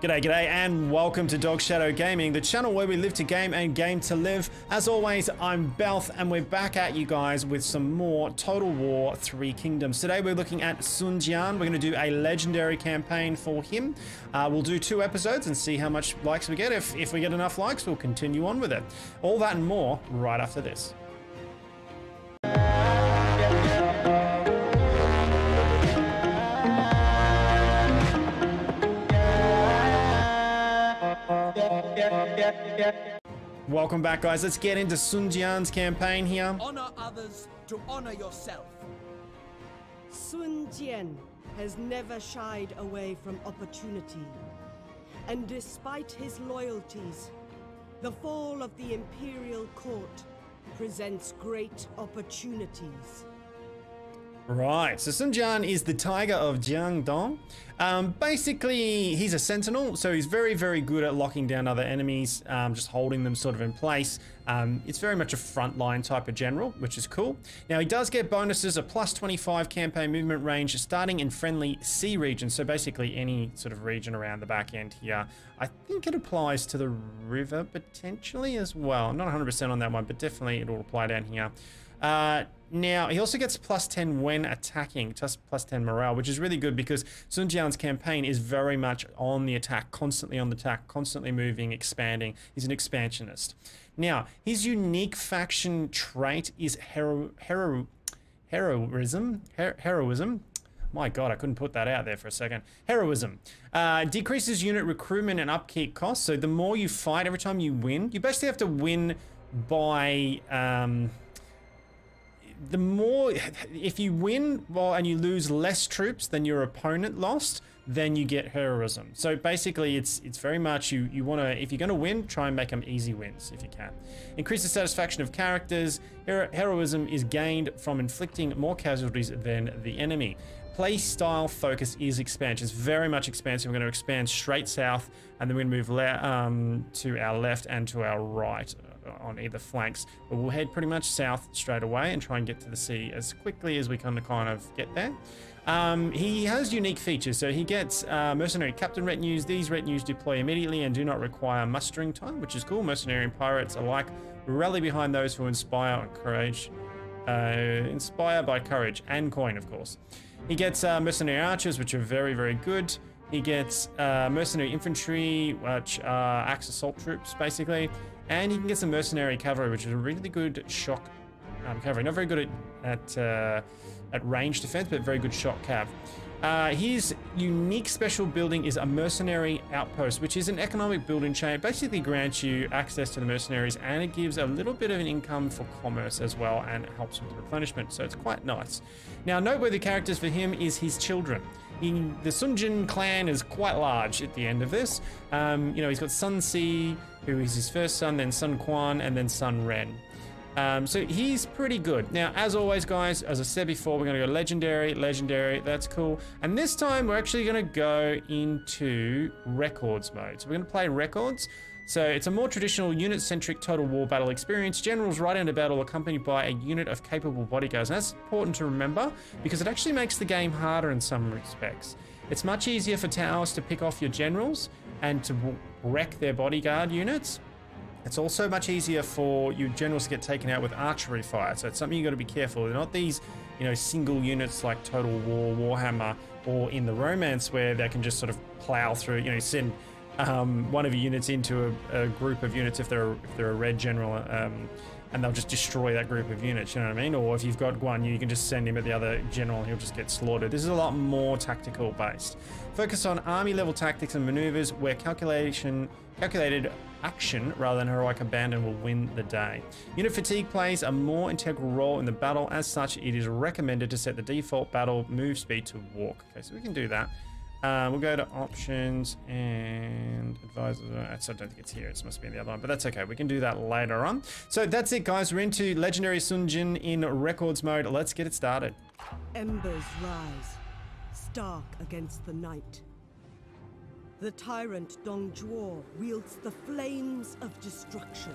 G'day, g'day, and welcome to Dog Shadow Gaming, the channel where we live to game and game to live. As always, I'm Belth, and we're back at you guys with some more Total War 3 Kingdoms. Today we're looking at Sun Jian. We're going to do a legendary campaign for him. We'll do 2 episodes and see how much likes we get. If we get enough likes, we'll continue on with it. All that and more right after this. Welcome back, guys. Let's get into Sun Jian's campaign here. Honor others to honor yourself. Sun Jian has never shied away from opportunity. And despite his loyalties, the fall of the Imperial Court presents great opportunities. Right, so Sun Jian is the Tiger of Jiangdong. Basically, he's a sentinel, so he's very, very good at locking down other enemies, just holding them sort of in place. It's very much a frontline type of general, which is cool. Now, he does get bonuses, a plus 25 campaign movement range, starting in friendly sea regions, so basically any sort of region around the back end here. I think it applies to the river, potentially, as well. I'm not 100% on that one, but definitely it will apply down here. Now, he also gets plus 10 when attacking, just plus 10 morale, which is really good because Sun Jian's campaign is very much on the attack, constantly on the attack, constantly moving, expanding. He's an expansionist. Now, his unique faction trait is heroism. My God, I couldn't put that out there for a second. Heroism. Decreases unit recruitment and upkeep costs. So the more you fight, every time you win, you basically have to win by... the more, if you win and you lose less troops than your opponent lost, then you get heroism. So basically, it's very much you want to, if you're going to win, try and make them easy wins if you can. Increase the satisfaction of characters. Heroism is gained from inflicting more casualties than the enemy. Play style focus is expansion. It's very much expansive. We're going to expand straight south, and then we're going to move to our left and to our right on either flanks. But we'll head pretty much south straight away and try and get to the sea as quickly as we can to kind of get there. He has unique features. So he gets mercenary captain retinues. These retinues deploy immediately and do not require mustering time, which is cool. Mercenary and pirates alike rally behind those who inspire on courage. Inspire by courage and coin, of course. He gets mercenary archers, which are very, very good. He gets mercenary infantry, which are axe assault troops, basically. And he can get some mercenary cavalry, which is a really good shock cavalry. Not very good at range defense, but very good shock cav. His unique special building is a mercenary outpost, which is an economic building chain. It basically grants you access to the mercenaries, and it gives a little bit of an income for commerce as well, and it helps with replenishment, so it's quite nice. Now, noteworthy characters for him is his children. The Sun Jian clan is quite large at the end of this. You know, he's got Sun Si, who is his first son, then Sun Quan, and then Sun Ren. So he's pretty good. Now, as always, guys, as I said before, we're going to go legendary, that's cool. And this time, we're actually going to go into records mode. So we're going to play records. So it's a more traditional unit-centric total war battle experience. Generals ride into battle accompanied by a unit of capable bodyguards. And that's important to remember because it actually makes the game harder in some respects. It's much easier for towers to pick off your generals and to wreck their bodyguard units. It's also much easier for your generals to get taken out with archery fire. So it's something you've got to be careful. They're not these, you know, single units like Total War, Warhammer, or in the Romance where they can just sort of plow through, you know, send one of your units into a group of units if they're a red general, and they'll just destroy that group of units, you know what I mean? Or if you've got Guan Yu, you can just send him at the other general and he'll just get slaughtered. This is a lot more tactical based. Focus on army level tactics and maneuvers where calculated action rather than heroic abandon will win the day. Unit fatigue plays a more integral role in the battle. As such, it is recommended to set the default battle move speed to walk. Okay, so we can do that. We'll go to options and advisors. I don't think it's here. It must be in the other one, but that's okay. We can do that later on. So that's it, guys. We're into Legendary Sun Jian in records mode. Let's get it started. Embers rise, stark against the night. The tyrant Dong Zhuo wields the flames of destruction.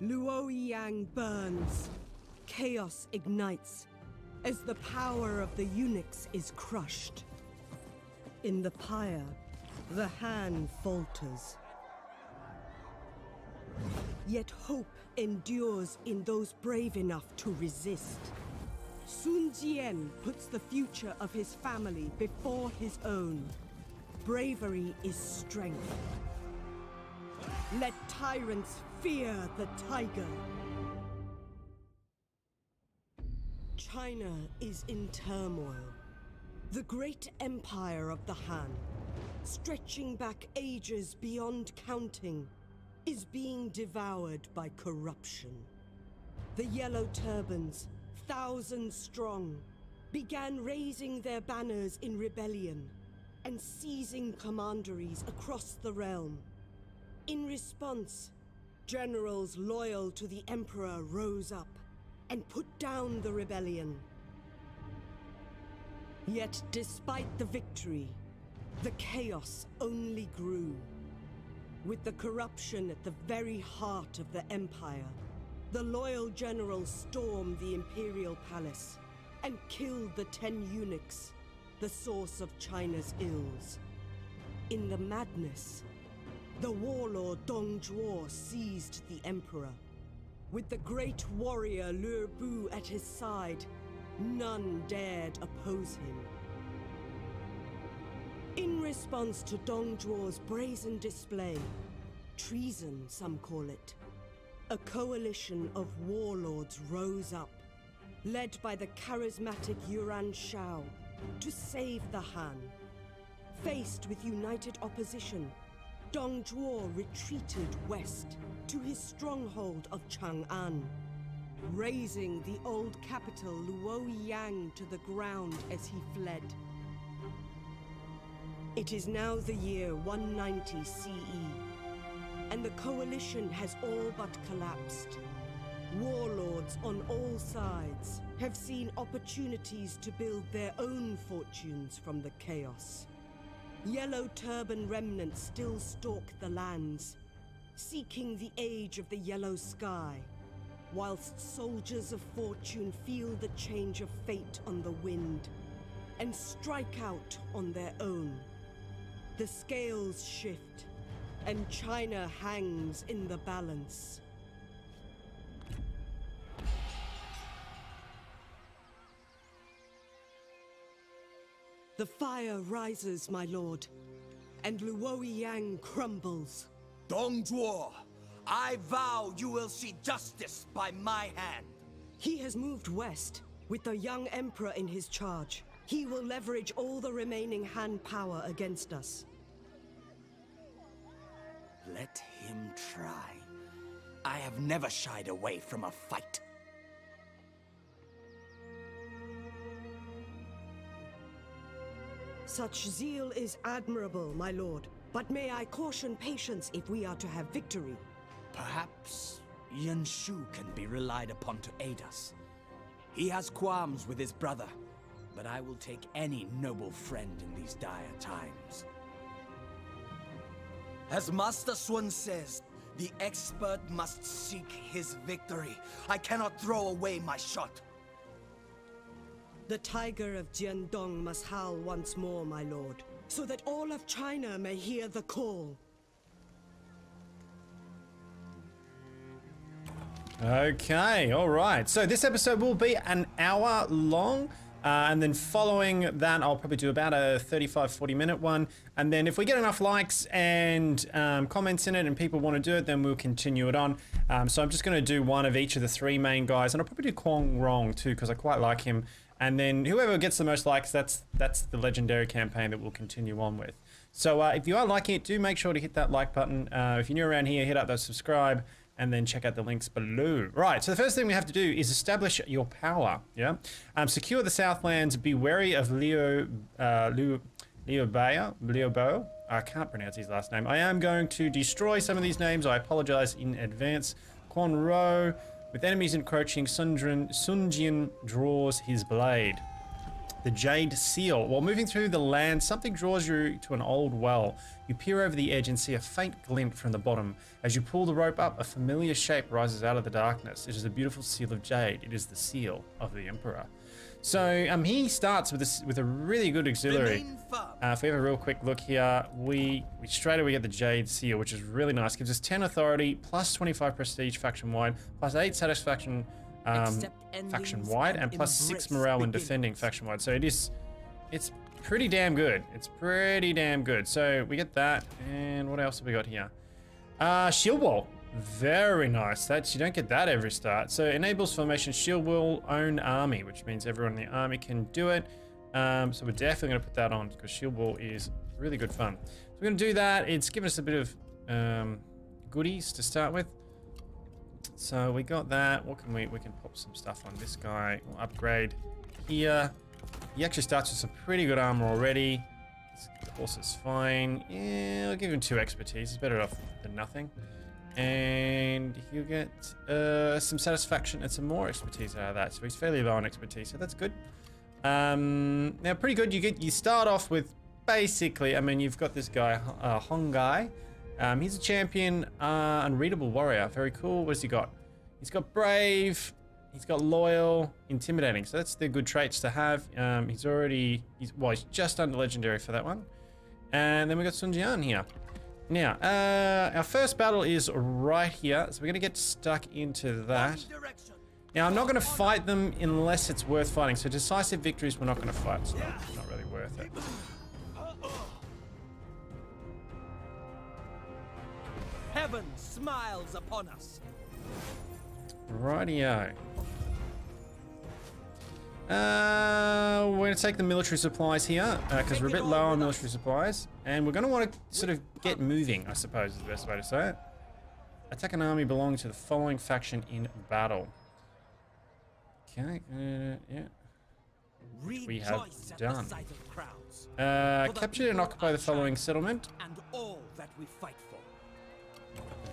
Luoyang burns, chaos ignites, as the power of the eunuchs is crushed. In the pyre, The Han falters. Yet hope endures in those brave enough to resist. Sun Jian puts the future of his family before his own. Bravery is strength. Let tyrants fear the tiger. China is in turmoil. The great empire of the Han, stretching back ages beyond counting, is being devoured by corruption. The Yellow Turbans, thousands strong, began raising their banners in rebellion and seizing commanderies across the realm. In response, generals loyal to the Emperor rose up and put down the rebellion. Yet despite the victory, the chaos only grew. With the corruption at the very heart of the Empire, the loyal generals stormed the Imperial Palace and killed the 10 eunuchs, the source of China's ills. In the madness, the warlord Dong Zhuo seized the Emperor. With the great warrior Lü Bu at his side, none dared oppose him. In response to Dong Zhuo's brazen display, treason some call it, a coalition of warlords rose up, led by the charismatic Yuan Shao, to save the Han. Faced with united opposition, Dong Zhuo retreated west to his stronghold of Chang'an, razing the old capital Luoyang to the ground as he fled. It is now the year 190 CE, and the coalition has all but collapsed. Warlords on all sides have seen opportunities to build their own fortunes from the chaos. Yellow Turban remnants still stalk the lands, seeking the age of the yellow sky, whilst soldiers of fortune feel the change of fate on the wind, and strike out on their own. The scales shift, and China hangs in the balance. The fire rises, my lord, and Luoyang crumbles. Dong Zhuo, I vow you will see justice by my hand. He has moved west, with the young emperor in his charge. He will leverage all the remaining Han power against us. Let him try. I have never shied away from a fight. Such zeal is admirable, my lord, but may I caution patience if we are to have victory? Perhaps Yan Shu can be relied upon to aid us. He has qualms with his brother, but I will take any noble friend in these dire times. As Master Sun says, the expert must seek his victory. I cannot throw away my shot. The tiger of Jiandong must howl once more, my lord, so that all of China may hear the call. Okay, all right. So this episode will be an hour long. And then following that, I'll probably do about a 35-40 minute one. And then if we get enough likes and comments in it and people want to do it, then we'll continue it on. So I'm just going to do one of each of the three main guys. And I'll probably do Kwong Rong too, because I quite like him. And then whoever gets the most likes, that's the legendary campaign that we'll continue on with. So if you are liking it, do make sure to hit that like button. If you're new around here, hit up that subscribe. And then check out the links below. Right, so the first thing we have to do is establish your power, yeah? Secure the Southlands, be wary of Liu Bao. I can't pronounce his last name. I am going to destroy some of these names. I apologize in advance. Quan Ro, with enemies encroaching, Sun Jian draws his blade. The Jade Seal. While moving through the land, something draws you to an old well. You peer over the edge and see a faint glint from the bottom. As you pull the rope up, a familiar shape rises out of the darkness. It is a beautiful seal of jade. It is the seal of the Emperor. So he starts with a really good auxiliary. If we have a real quick look here, we straight away get the Jade Seal, which is really nice. Gives us 10 authority, plus 25 prestige faction wide, plus 8 satisfaction faction wide, and plus 6 morale when defending faction wide. So it's pretty damn good. It's pretty damn good. So we get that, and what else have we got here? Shield wall. Very nice. That you don't get that every start. So enables formation shield wall own army, which means everyone in the army can do it. So we're definitely going to put that on because shield wall is really good fun. So we're going to do that. It's given us a bit of goodies to start with. So we got that. What can we can pop some stuff on this guy. We'll upgrade here. He actually starts with some pretty good armor already. This horse is fine. Yeah, I'll give him 2 expertise. It's better off than nothing. And he'll get some satisfaction and some more expertise out of that. So he's fairly low on expertise, so that's good. Now pretty good. You start off with basically, I mean, you've got this guy, Hong Guy. He's a champion, unreadable warrior. Very cool. What has he got? He's got brave. He's got loyal, intimidating. So that's the good traits to have. He's just under legendary for that one. And then we got Sun Jian here. Now, our first battle is right here, so we're going to get stuck into that. Now, I'm not going to fight them unless it's worth fighting, so decisive victories we're not going to fight, so it's not really worth it. Heaven smiles upon us. Rightio. We're going to take the military supplies here, because we're a bit low on military supplies. And we're going to want to sort of get moving, I suppose is the best way to say it. Attack an army belonging to the following faction in battle. Okay, yeah. We have done. Capture and occupy the following settlement. And all that we fight for.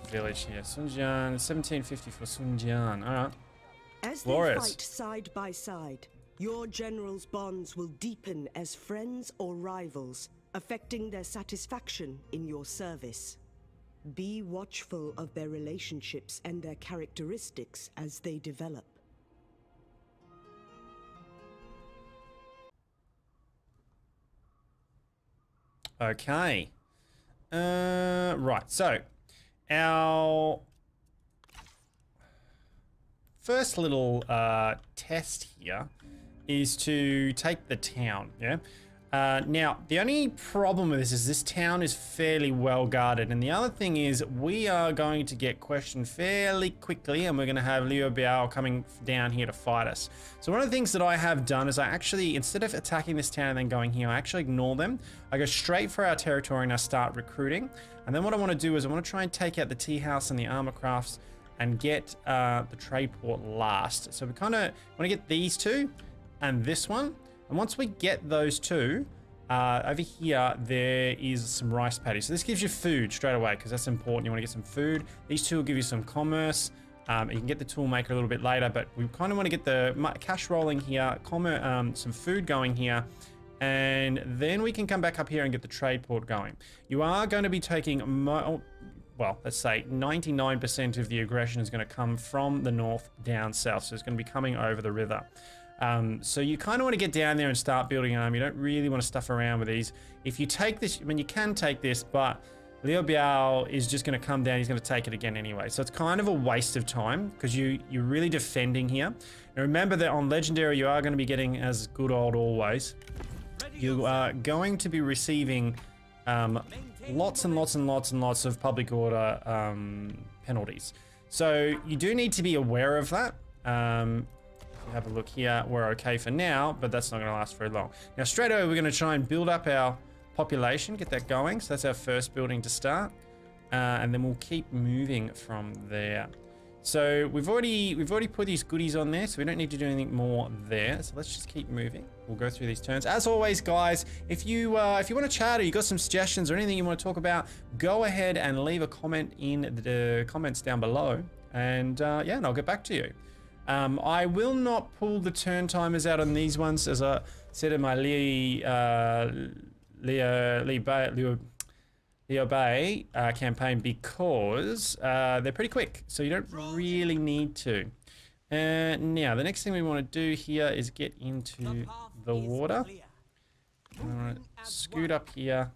Village here. Sun Jian, 1750 for Sun Jian. Alright. As they fight side by side, your generals' bonds will deepen as friends or rivals, affecting their satisfaction in your service. Be watchful of their relationships and their characteristics as they develop. Okay. Right, so our first little test here is to take the town, yeah? Now, the only problem with this is this town is fairly well guarded, and the other thing is we are going to get questioned fairly quickly, and we're going to have Liu Biao coming down here to fight us. So one of the things that I have done is I actually, instead of attacking this town and then going here, I actually ignore them. I go straight for our territory and I start recruiting. And then what I want to do is I want to try and take out the tea house and the armor crafts and get the trade port last. So we kind of want to get these two and this one. And once we get those two, over here, there is some rice paddies. So this gives you food straight away because that's important. You want to get some food. These two will give you some commerce. You can get the tool maker a little bit later, but we kind of want to get the cash rolling here, some food going here, and then we can come back up here and get the trade port going. You are going to be taking, well, let's say 99% of the aggression is going to come from the north down south. So it's going to be coming over the river. So you kind of want to get down there and start building an army. You don't really want to stuff around with these. If you take this, I mean, you can take this, but Liu Biao is just going to come down. He's going to take it again anyway. So it's kind of a waste of time because you're really defending here. Now remember that on Legendary, you are going to be getting as good old always. You are going to be receiving lots and lots and lots and lots of public order penalties. So you do need to be aware of that. Have a look here. We're okay for now, but that's not going to last very long. Now, straight away, we're going to try and build up our population, get that going. So that's our first building to start, and then we'll keep moving from there. So we've already put these goodies on there, so we don't need to do anything more there. So let's just keep moving. We'll go through these turns. As always, guys, if you want to chat or you got some suggestions or anything you want to talk about, go ahead and leave a comment in the comments down below, and yeah, and I'll get back to you. I will not pull the turn timers out on these ones, as I said in my Liu Bei campaign, because they're pretty quick, so you don't really need to. Now, the next thing we want to do here is get into the water. I'm going to scoot up here.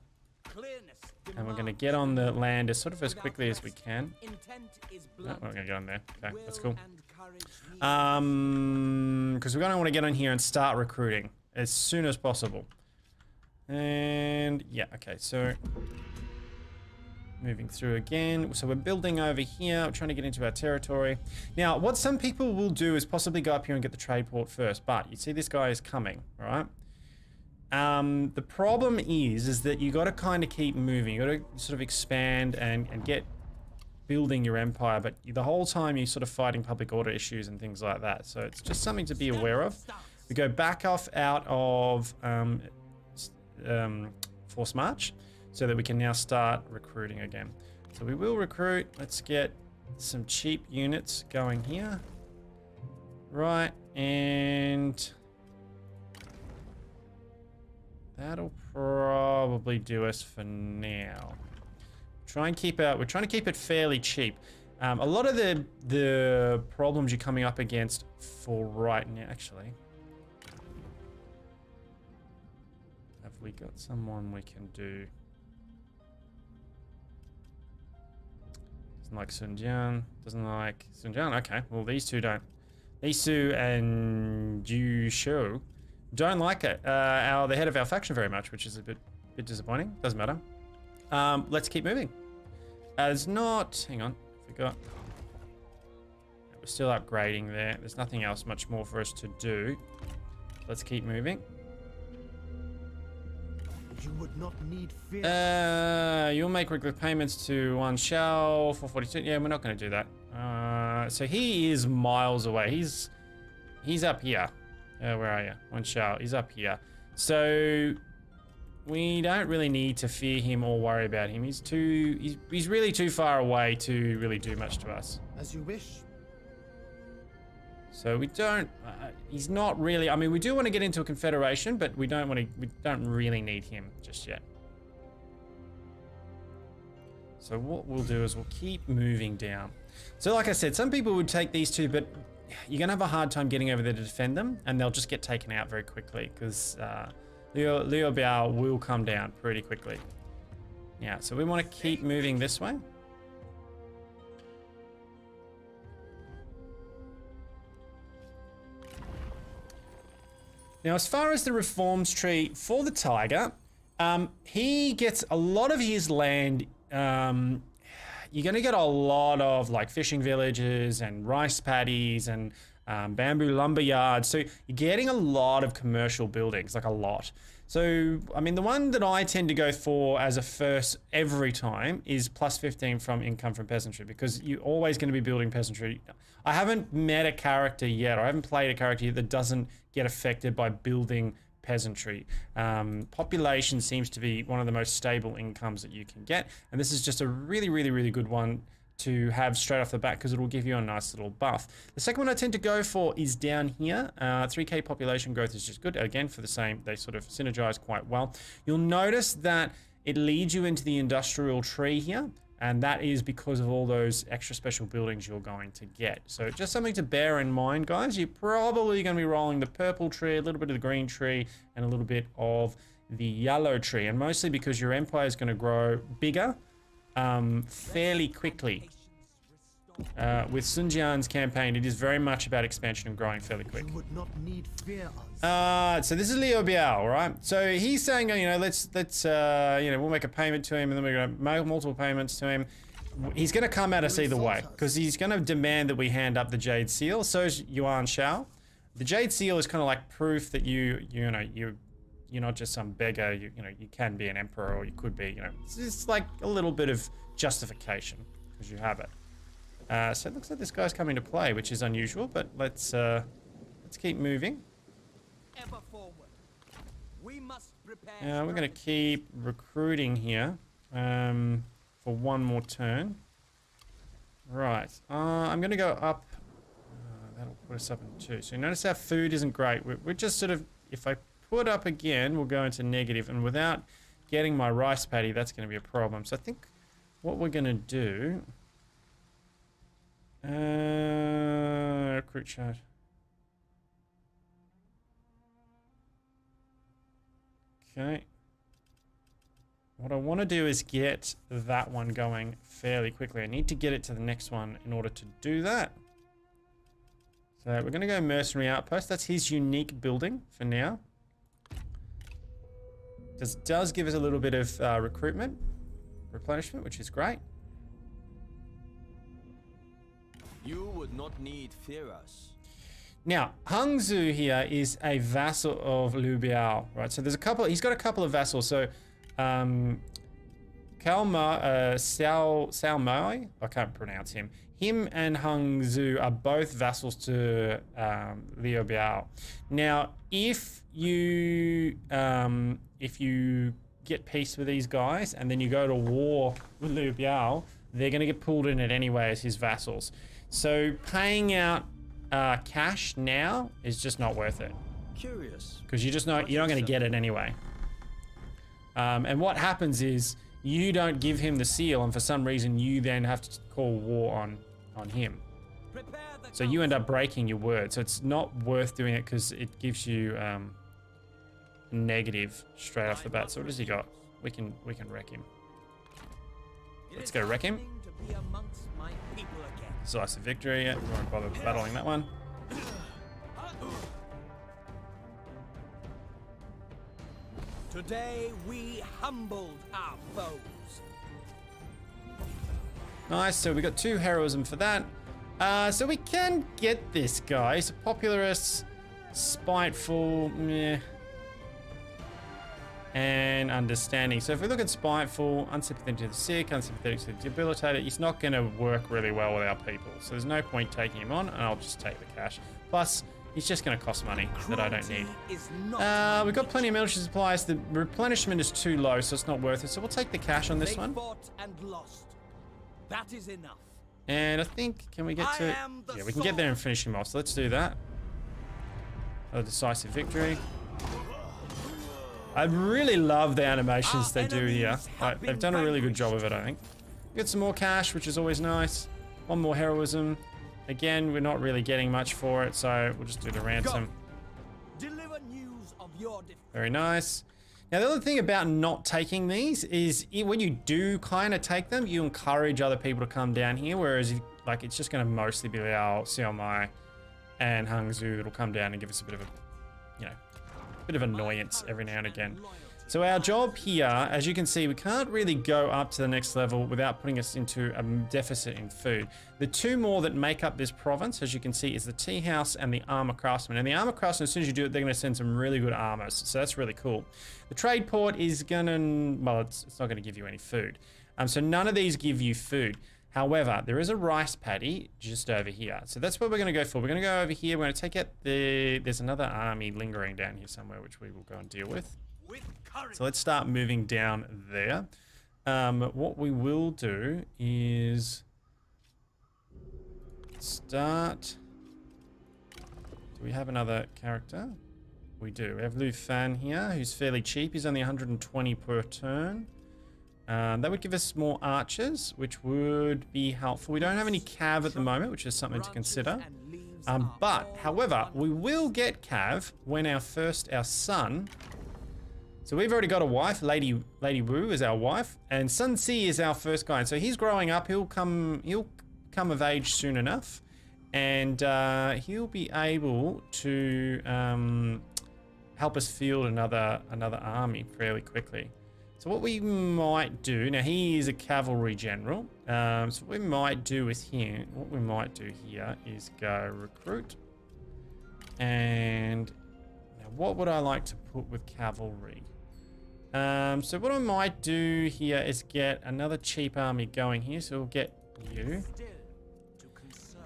And we're going to get on the land as quickly as we can. Oh, we're going to get on there. Okay, that's cool. Because we're going to want to get on here and start recruiting as soon as possible. And yeah, okay, so moving through again. So we're building over here. We're trying to get into our territory. Now, what some people will do is possibly go up here and get the trade port first. But you see this guy is coming, right? The problem is that you got to kind of keep moving. You got to sort of expand and get building your empire, but the whole time you're sort of fighting public order issues and things like that. So it's just something to be aware of. We go back out of Force March so that we can now start recruiting again. So we will recruit. Let's get some cheap units going here. Right, and that'll probably do us for now. We're trying to keep it fairly cheap. A lot of the problems you're coming up against for right now, actually. Have we got someone we can do? Doesn't like Sun Jian. Doesn't like Sun Jian. Okay, well these two don't. These two and Yu Shou don't like it. The head of our faction very much, which is a bit disappointing. Doesn't matter. Let's keep moving. There's not. Hang on, forgot. We're still upgrading there. There's nothing else much more for us to do. Let's keep moving. You would not need fear. You'll make regular payments to one shell for 42. Yeah, we're not going to do that. So he is miles away. He's up here. Where are you? One shell. He's up here. So we don't really need to fear him or worry about him. He's really too far away to really do much to us. As you wish. So we don't. He's not really. I mean, we do want to get into a confederation, but we don't really need him just yet. So what we'll do is we'll keep moving down. So like I said, some people would take these two, but you're gonna have a hard time getting over there to defend them, and they'll just get taken out very quickly because Liu Biao will come down pretty quickly. Yeah. So we want to keep moving this way. Now, as far as the reforms tree for the Tiger, he gets a lot of his land. You're going to get a lot of like fishing villages and rice paddies and bamboo lumber yards. So you're getting a lot of commercial buildings, like a lot. So, I mean, the one that I tend to go for as a first every time is plus 15 from income from peasantry, because you're always going to be building peasantry. I haven't met a character yet, or I haven't played a character yet that doesn't get affected by building peasantry. Population seems to be one of the most stable incomes that you can get, and this is just a really, really, really good one to have straight off the bat because it will give you a nice little buff. The second one I tend to go for is down here. 3k population growth is just good. Again, for the same, they sort of synergize quite well. You'll notice that it leads you into the industrial tree here, and that is because of all those extra special buildings you're going to get. So just something to bear in mind, guys. You're probably going to be rolling the purple tree, a little bit of the green tree, and a little bit of the yellow tree, and mostly because your empire is going to grow bigger fairly quickly. With Sun Jian's campaign, it is very much about expansion and growing fairly quick. You would not need fear us. So this is Liu Biao, right? So he's saying, you know, let's you know, we'll make a payment to him, and then we're going to make multiple payments to him. He's going to come at us either way, because he's going to demand that we hand up the Jade Seal. So is Yuan Shao. The Jade Seal is kind of like proof that you're not just some beggar. You know, you can be an emperor, or you could be. You know, it's like a little bit of justification because you have it. So it looks like this guy's coming to play, which is unusual, but let's keep moving. Ever forward. We must prepare. We're going to keep recruiting here for one more turn. Right. I'm going to go up. That'll put us up in 2. So you notice our food isn't great. We're just sort of, if I put up again, we'll go into negative, and without getting my rice paddy, that's going to be a problem. So I think what we're going to do Recruit chat. Okay. What I want to do is get that one going fairly quickly. I need to get it to the next one in order to do that. So we're going to go Mercenary Outpost. That's his unique building for now. This does give us a little bit of recruitment, replenishment, which is great. You would not need fear us. Now, Hangzhou here is a vassal of Liu Biao, right? So there's a couple, he's got a couple of vassals. So, Sao Mai, I can't pronounce him. Him and Hangzhou are both vassals to Liu Biao. Now, if you get peace with these guys and then you go to war with Liu Biao, they're going to get pulled in it anyway as his vassals. So paying out cash now is just not worth it. Curious. Because you're not going to get it anyway. And what happens is you don't give him the seal, and for some reason you then have to call war on him. So you end up breaking your word. So it's not worth doing it because it gives you negative straight off the bat. So what has he got? We can wreck him. Let's go wreck him. Decisive victory. Yeah, we won't bother battling that one. Today we humbled our foes. Nice. So we got 2 heroism for that. So we can get this guy. He's a popularist, spiteful, meh, and understanding. So if we look at spiteful, unsympathetic to the sick, unsympathetic to the debilitated, he's not going to work really well with our people. So there's no point taking him on, and I'll just take the cash. Plus, he's just going to cost money that I don't need. We've got plenty of military supplies. The replenishment is too low, so it's not worth it. So we'll take the cash on this one. Fought and lost. That is enough. And I think, can we get to... Yeah, we can get there and finish him off. So let's do that. A decisive victory. I really love the animations they do here. They've done a really good job of it, I think. Get some more cash, which is always nice. One more heroism. Again, we're not really getting much for it, so we'll just do the ransom. Deliver news of your Very nice. Now, the other thing about not taking these is when you do kind of take them, you encourage other people to come down here, whereas if, like, it's just going to mostly be our Xiao Mai and Hangzhou that'll come down and give us a bit of a, you know, bit of annoyance every now and again. So our job here, as you can see, we can't really go up to the next level without putting us into a deficit in food. The 2 more that make up this province, as you can see, is the tea house and the armor craftsman. And the armor craftsman, as soon as you do it, they're going to send some really good armors. So that's really cool. The trade port is going to, well, it's not going to give you any food. So none of these give you food. However, there is a rice paddy just over here. So that's what we're going to go for. We're going to go over here. We're going to take out there's another army lingering down here somewhere, which we will go and deal with. So let's start moving down there. What we will do is start... Do we have another character? We do. We have Lu Fan here, who's fairly cheap. He's only 120 per turn. That would give us more archers, which would be helpful. We don't have any cav at the moment, which is something to consider. But, however, we will get cav when our son... So we've already got a wife. Lady Wu is our wife, and Sun Si is our first guy. And so he's growing up. He'll come of age soon enough, and he'll be able to help us field another army fairly quickly. So what we might do now, he is a cavalry general. So what we might do with him, what we might do here is go recruit. And now, what would I like to put with cavalry? So what I might do here is get another cheap army going here. So we'll get you.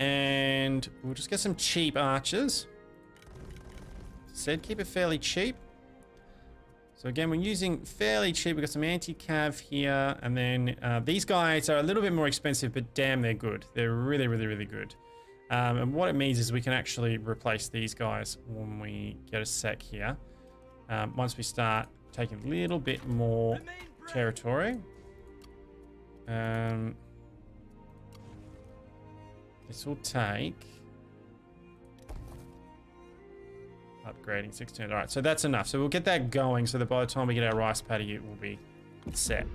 And we'll just get some cheap archers. Said keep it fairly cheap. So again, we're using fairly cheap. We've got some anti-cav here. And then these guys are a little bit more expensive, but damn, they're good. They're really, really, really good. And what it means is we can actually replace these guys when we get a sec here. Once we start taking a little bit more territory. This will take... Upgrading 16. All right, so that's enough. So we'll get that going so that by the time we get our rice paddy, it will be set.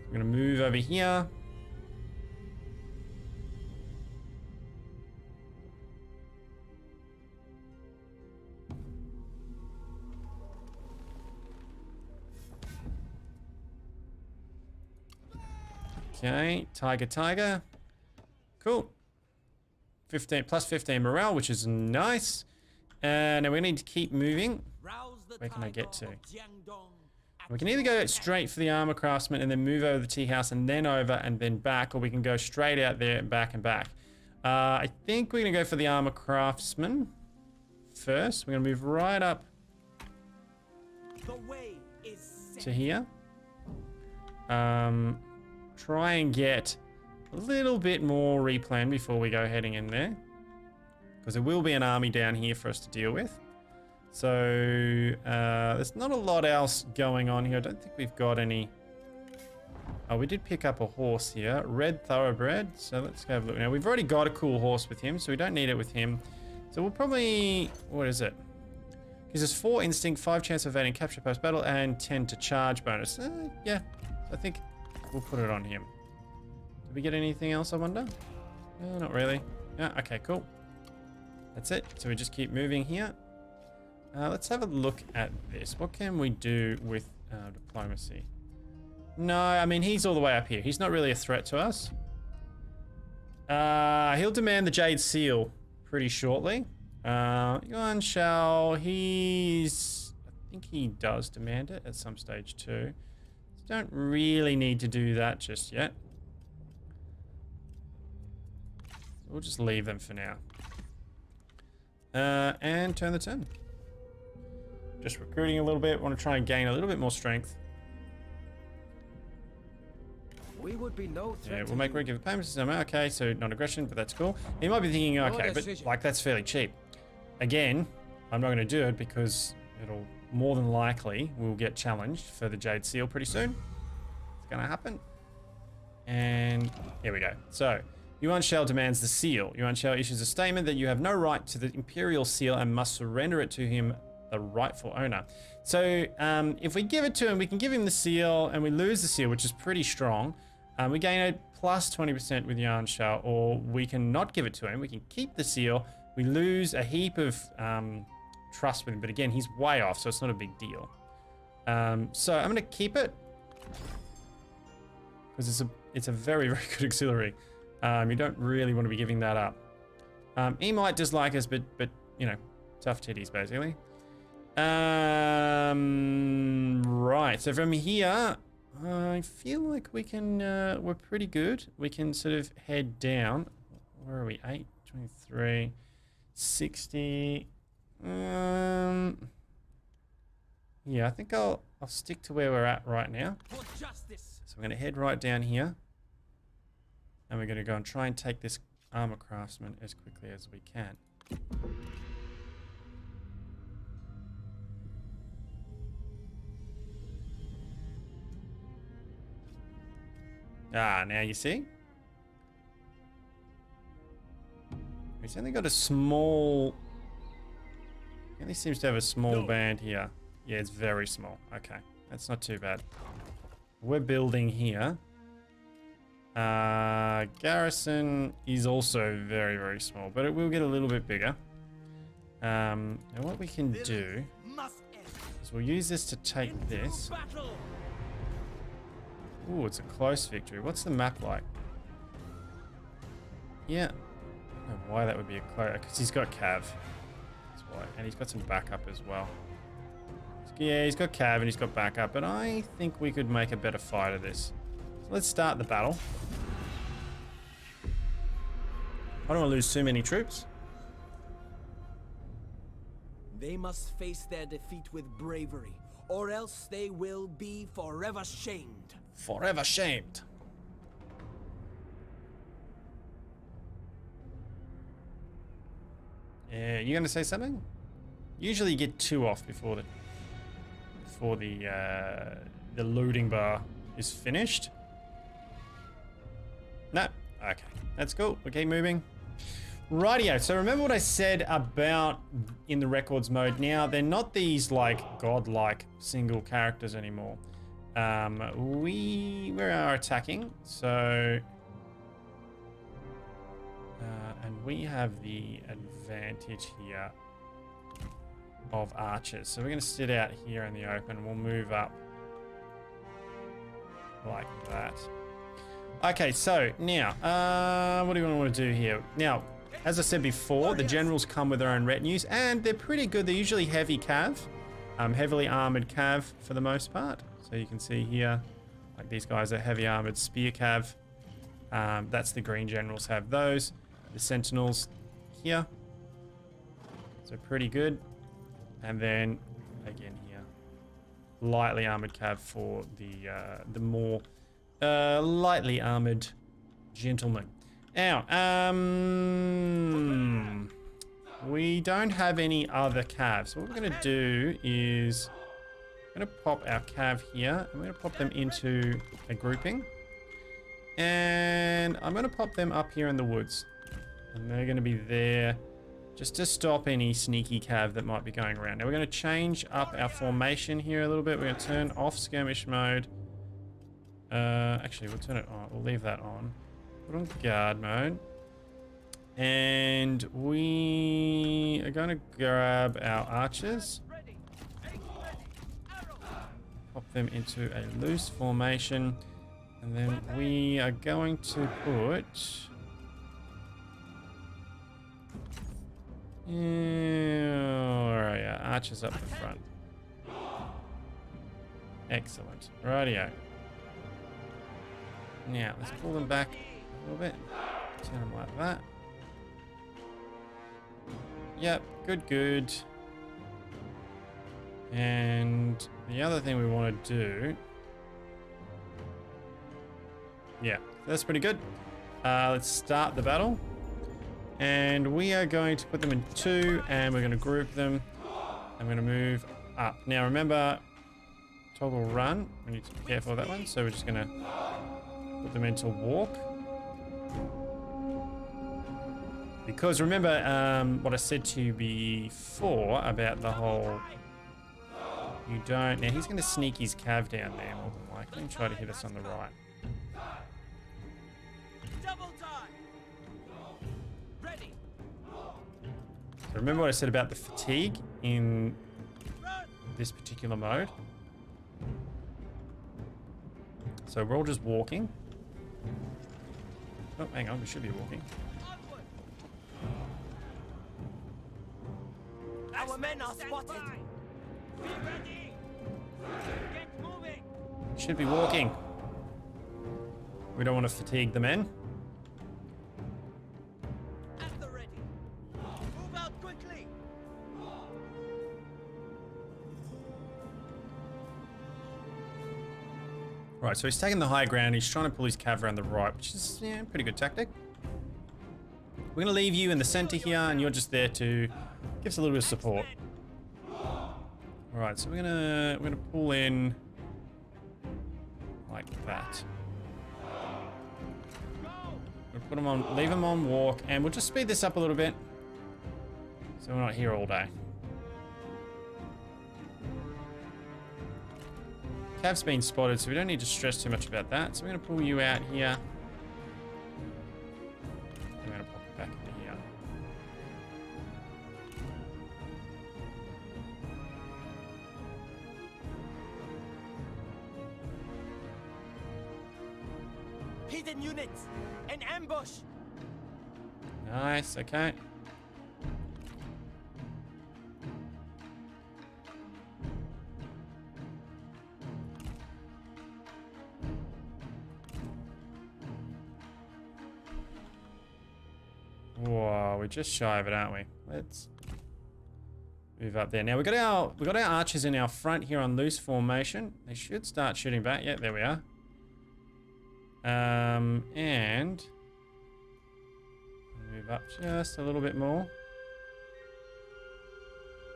We're going to move over here. Okay, tiger. Cool. 15 plus 15 morale, which is nice. And now we need to keep moving. Where can I get to? We can either go straight for the armor craftsman and then move over the tea house and then over and then back, or we can go straight out there and back and back. I think we're gonna go for the armor craftsman first. We're gonna move right up to here. Try and get a little bit more replan before we go heading in there, because there will be an army down here for us to deal with. So there's not a lot else going on here. I don't think we've got any. Oh, we did pick up a horse here, red thoroughbred. So let's go have a look. Now we've already got a cool horse with him, so we don't need it with him. So we'll probably, what is it? Gives us 4 instinct, 5 chance of evading capture post battle, and 10 to charge bonus. Yeah, I think we'll put it on him. Did we get anything else, I wonder? No, not really. Yeah, okay, cool. That's it. So we just keep moving here. Let's have a look at this. What can we do with diplomacy? No, I mean, he's all the way up here. He's not really a threat to us. He'll demand the Jade Seal pretty shortly. Yuan Shao, I think he does demand it at some stage too. Don't really need to do that just yet. We'll just leave them for now. And turn the turn. Just recruiting a little bit. Want to try and gain a little bit more strength. We would be no threat. Yeah, we'll make regular payments. Okay, so non-aggression, but that's cool. You might be thinking, okay, but like that's fairly cheap. Again, I'm not going to do it because it'll more than likely we'll get challenged for the Jade Seal pretty soon. It's going to happen. And here we go. So, Yuan Shao demands the seal. Yuan Shao issues a statement that you have no right to the Imperial Seal and must surrender it to him, the rightful owner. So if we give it to him, we can give him the seal and we lose the seal, which is pretty strong. We gain a plus 20% with Yuan Shao, or we can not give it to him. We can keep the seal. We lose a heap of trust with him, but again, he's way off, so it's not a big deal. So I'm going to keep it because it's a very, very good auxiliary. You don't really want to be giving that up. He might dislike us, but you know, tough titties basically. Right, so from here, I feel like we can, we're pretty good. We can sort of head down. Where are we? 8, 23, 60. Yeah, I think I'll stick to where we're at right now. So we're going to head right down here. And we're going to go and try and take this armor craftsman as quickly as we can. Ah, now you see? He's only got a small... He only seems to have a small band here. Yeah, it's very small. Okay, that's not too bad. We're building here. Garrison is also very, very small, but it will get a little bit bigger. And what we can do is we'll use this to take this. Ooh, it's a close victory. What's the map like? Yeah. I don't know why that would be a close, because he's got Cav. That's why. And he's got some backup as well. Yeah, he's got Cav and he's got backup, but I think we could make a better fight of this. So let's start the battle. I don't want to lose too many troops. They must face their defeat with bravery, or else they will be forever shamed. Forever shamed. Yeah, you gonna say something? Usually you get 2 off before the loading bar is finished. No, Okay, that's cool. We'll keep moving. Rightio, so remember what I said about in the records mode. Now, they're not these like godlike single characters anymore. We are attacking, so... and we have the advantage here of archers. So we're going to sit out here in the open. We'll move up like that. Okay, so now, what do we want to do here? Now, as I said before, the generals come with their own retinues, and they're pretty good. They're usually heavy cav, heavily armored cav for the most part. So you can see here, like these guys are heavy armored spear cav. That's the green generals have those. The sentinels here, so pretty good. And then again here, lightly armored cav for the more lightly armored gentlemen. Now, we don't have any other cav, so what we're going to do is I'm going to pop our cav here. I'm going to pop them into a grouping, and I'm going to pop them up here in the woods, and they're going to be there just to stop any sneaky cav that might be going around. Now we're going to change up our formation here a little bit. We're going to turn off skirmish mode. Actually, we'll turn it on. We'll leave that on. Put on guard mode. And we are going to grab our archers. Pop them into a loose formation. And then we are going to put... Alright, yeah, archers up the front. Excellent. Rightio. Now, let's pull them back a little bit. Turn them like that. Yep, good. And the other thing we want to do... Yeah, that's pretty good. Let's start the battle. And we are going to put them in 2, and we're going to group them. I'm going to move up. Now remember, toggle run. We need to be careful of that one. So we're just going to put them into walk. Because remember what I said to you before about the whole... You don't... Now he's going to sneak his cav down there more than likely and try to hit us on the right. Remember what I said about the fatigue in this particular mode? So we're all just walking. Oh, hang on, we should be walking. Our men are spotted. Be ready. Get moving. We should be walking. We don't want to fatigue the men. Right, so he's taking the high ground. He's trying to pull his cav around the right, which is, yeah, pretty good tactic. We're going to leave you in the center here, and you're just there to give us a little bit of support. Alright, so we're gonna pull in like that. We'll put them on, leave them on walk, and we'll just speed this up a little bit, so we're not here all day. Cav's been spotted, so we don't need to stress too much about that. So we're going to pull you out here. I'm going to pop it back into here. Hidden units! An ambush! Nice, okay. Whoa, we're just shy of it, aren't we? Let's move up there. Now we've got our archers in our front here on loose formation. They should start shooting back. Yeah, there we are. And move up just a little bit more.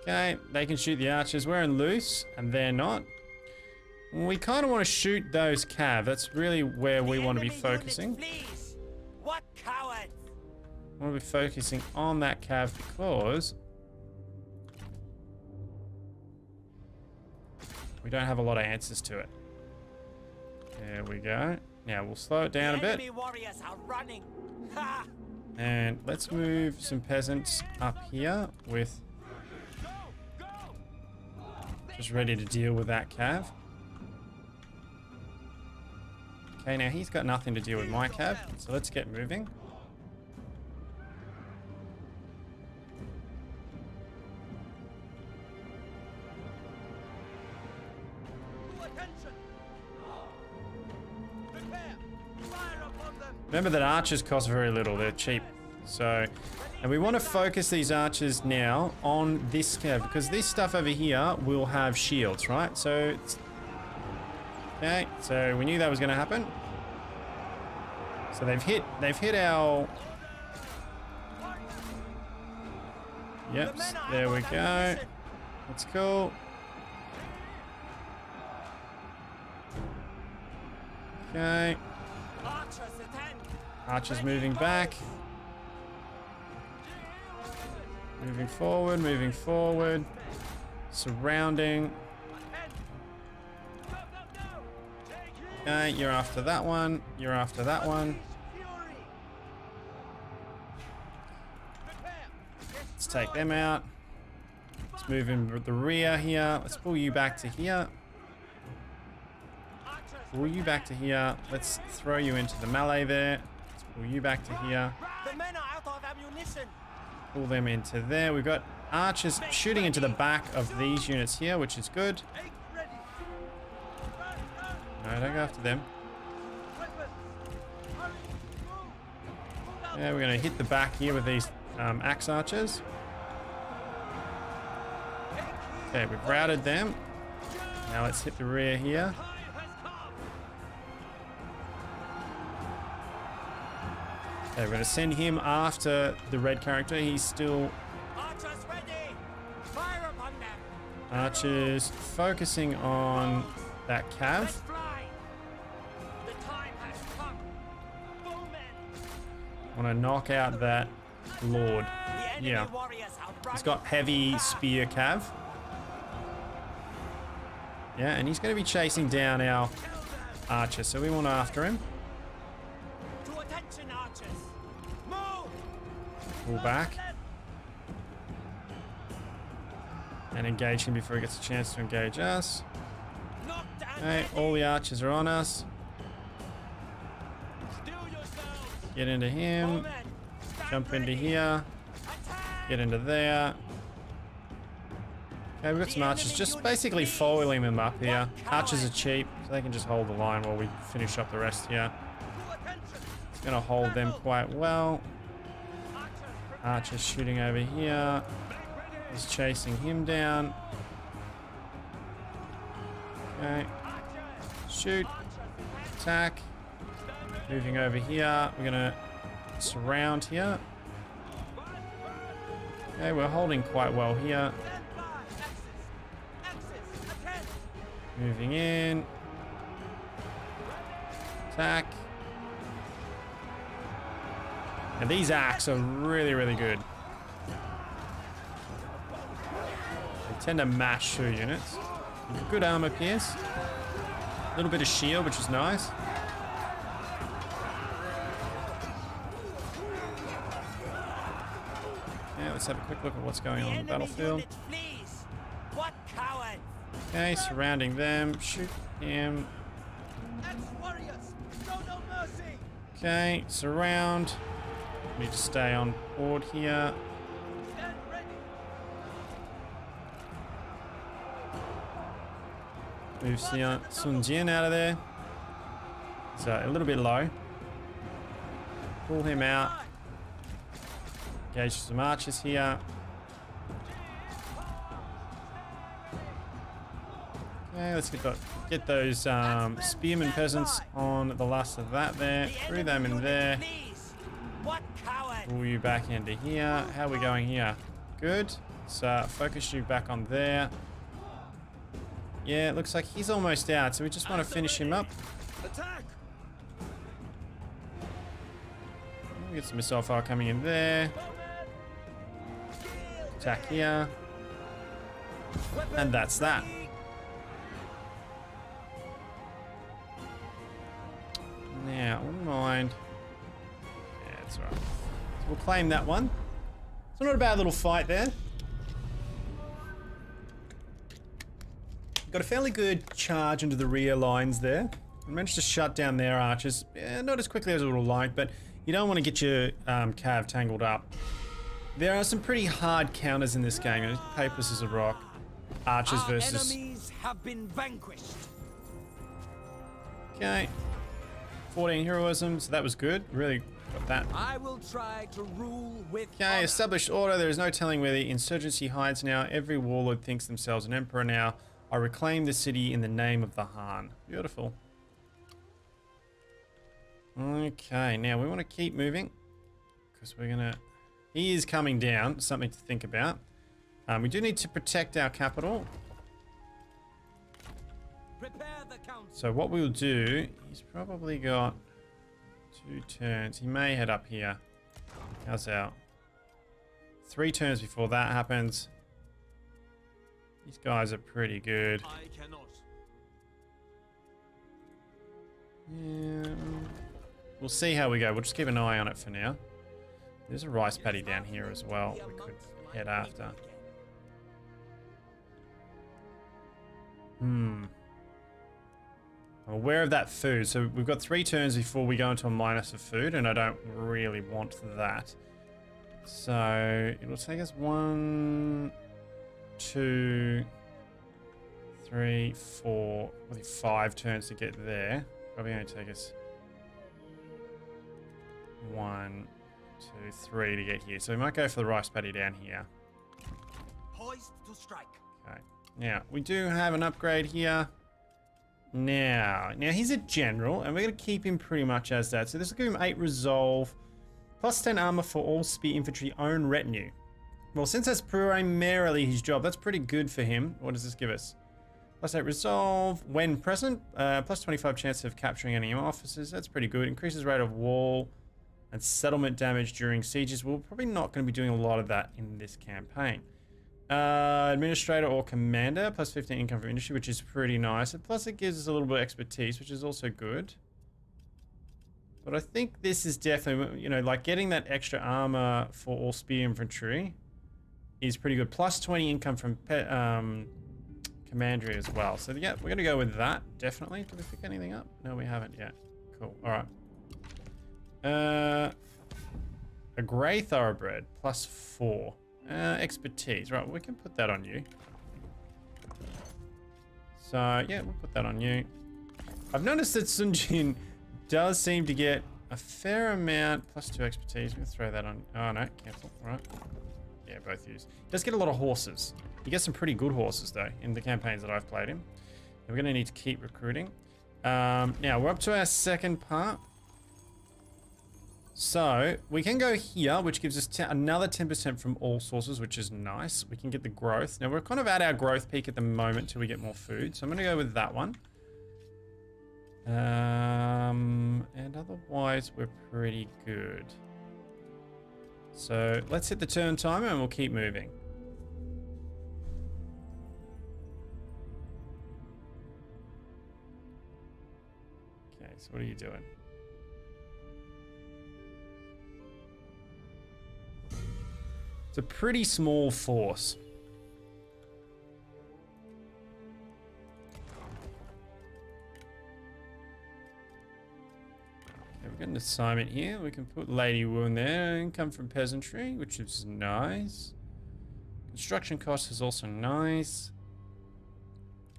Okay, they can shoot the archers. We're in loose, and they're not. We kind of want to shoot those cav. That's really where we want to be focusing. want to be focusing on that cav because we don't have a lot of answers to it. There we go. Now we'll slow it down a bit. Enemy warriors are running. Ha! And let's move some peasants up here with just ready to deal with that cav. Okay, now he's got nothing to deal with my cav, so let's get moving. Remember that archers cost very little, they're cheap. So, and we want to focus these archers now on this cav, because this stuff over here will have shields, right? So, okay, so we knew that was going to happen. So they've hit our... Yep, there we go. That's cool. Okay. Archers moving back. Moving forward, moving forward. Surrounding. Okay, you're after that one. You're after that one. Let's take them out. Let's move in the rear here. Let's pull you back to here. Pull you back to here. Let's throw you into the melee there. Let's pull you back to here. The men are out of ammunition. Pull them into there. We've got archers shooting into the back of these units here, which is good. No, don't go after them. Yeah, we're going to hit the back here with these axe archers. Okay, we've routed them. Now let's hit the rear here. Okay, we're going to send him after the red character. He's still... Archers ready. Fire upon them. Archers focusing on that cav. Let's fly. The time has come. Bowmen. Want to knock out that lord. The enemy Yeah. warriors are running. He's got heavy spear cav. Yeah, and he's going to be chasing down our archer, so we want after him. To attention, archers. Move. Pull back. And engage him before he gets a chance to engage us. Knocked and Okay, all the archers are on us. Still yourselves. Get into him. Bowmen. Stand Jump into ready. here. Attack. Get into there. Okay, we've got some archers just basically foiling them up here. Archers are cheap, so they can just hold the line while we finish up the rest here. It's going to hold them quite well. Archer's shooting over here. He's chasing him down. Okay. Shoot. Attack. Moving over here. We're going to surround here. Okay, we're holding quite well here. Moving in. Attack. And these axe are really, really good. They tend to mash through units. Good armor pierce. A little bit of shield, which is nice. Yeah, let's have a quick look at what's going on in the battlefield. What coward! Okay, surrounding them. Shoot him. Ex-warriors, show no mercy! Okay, surround. Need to stay on board here. Stand ready! Move Sun Jian out of there. So a little bit low. Pull him out. Engage some archers here. Okay, let's get those spearman peasants on the last of that there. Through them in there. What coward! Pull you back into here. How are we going here? Good. So focus you back on there. Yeah, it looks like he's almost out, so we just want to finish him up. Attack! We get some missile fire coming in there. Attack here. And that's that. Now, wouldn't mind. Yeah, that's right. So we'll claim that one. So not a bad little fight there. Got a fairly good charge into the rear lines there. I managed to shut down their archers. Not as quickly as I would have liked, but you don't want to get your cav tangled up. There are some pretty hard counters in this game. Paper, scissors, rock. Archers versus... enemies have been vanquished. Okay. 14 heroism, so that was good. Really got that. I will try to rule with Okay, honor. established order. There is no telling where the insurgency hides now. Every warlord thinks themselves an emperor now. I reclaim the city in the name of the Han. Beautiful. Okay, now we want to keep moving. Because we're going to... He is coming down. Something to think about. We do need to protect our capital. Prepare the council. So what we'll do, he's probably got 2 turns. He may head up here. How's out? 3 turns before that happens. These guys are pretty good. I cannot. Yeah. We'll see how we go. We'll just keep an eye on it for now. There's a rice paddy down here as well. We could head after. I'm aware of that food. So we've got 3 turns before we go into a minus of food, and I don't really want that. So it'll take us 1, 2, 3, 4, probably 5 turns to get there. Probably only take us 1, 2, 3 to get here. So we might go for the rice paddy down here. Poised to strike. Okay. Now, we do have an upgrade here. Now he's a general, and we're going to keep him pretty much as that. So this will give him 8 resolve, plus 10 armor for all spear infantry own retinue. Well, since that's primarily his job, that's pretty good for him. What does this give us? Plus 8 resolve when present, plus 25 chance of capturing enemy officers. That's pretty good. Increases rate of wall and settlement damage during sieges. We're probably not going to be doing a lot of that in this campaign. Administrator or commander, plus 15 income from industry, which is pretty nice. And plus it gives us a little bit of expertise, which is also good. But I think this is definitely, you know, like getting that extra armor for all spear infantry is pretty good. Plus 20 income from commandery as well. So yeah, we're going to go with that, definitely. Did we pick anything up? No, we haven't yet. Cool, all right. A grey thoroughbred, plus 4. Expertise, right, we can put that on you. So, yeah, we'll put that on you. I've noticed that Sun Jian does seem to get a fair amount, plus 2 expertise. We'll throw that on. Oh, no, cancel, right. Yeah, both use. He does get a lot of horses. He gets some pretty good horses, though, in the campaigns that I've played him. And we're going to need to keep recruiting. Now, we're up to our second part. So, we can go here, which gives us another 10% from all sources, which is nice. We can get the growth. Now, we're kind of at our growth peak at the moment till we get more food. So, I'm going to go with that one. And otherwise, we're pretty good. So, let's hit the turn timer and we'll keep moving. Okay, so what are you doing? It's a pretty small force. Okay, we've got an assignment here. We can put Lady Wu in there. Income from peasantry, which is nice. Construction cost is also nice.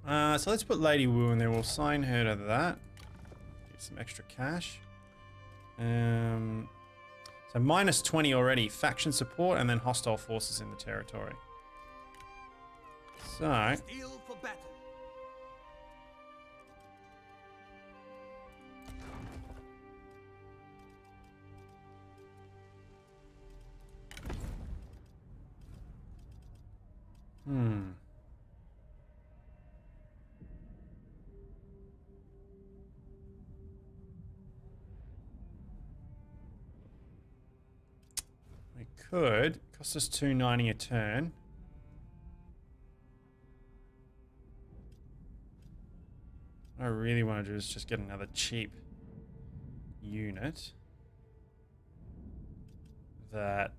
So let's put Lady Wu in there. We'll sign her to that. Get some extra cash. So minus 20 already, faction support, and then hostile forces in the territory. So, Steel for battle. could. Cost us 290 a turn. What I really want to do is just get another cheap unit that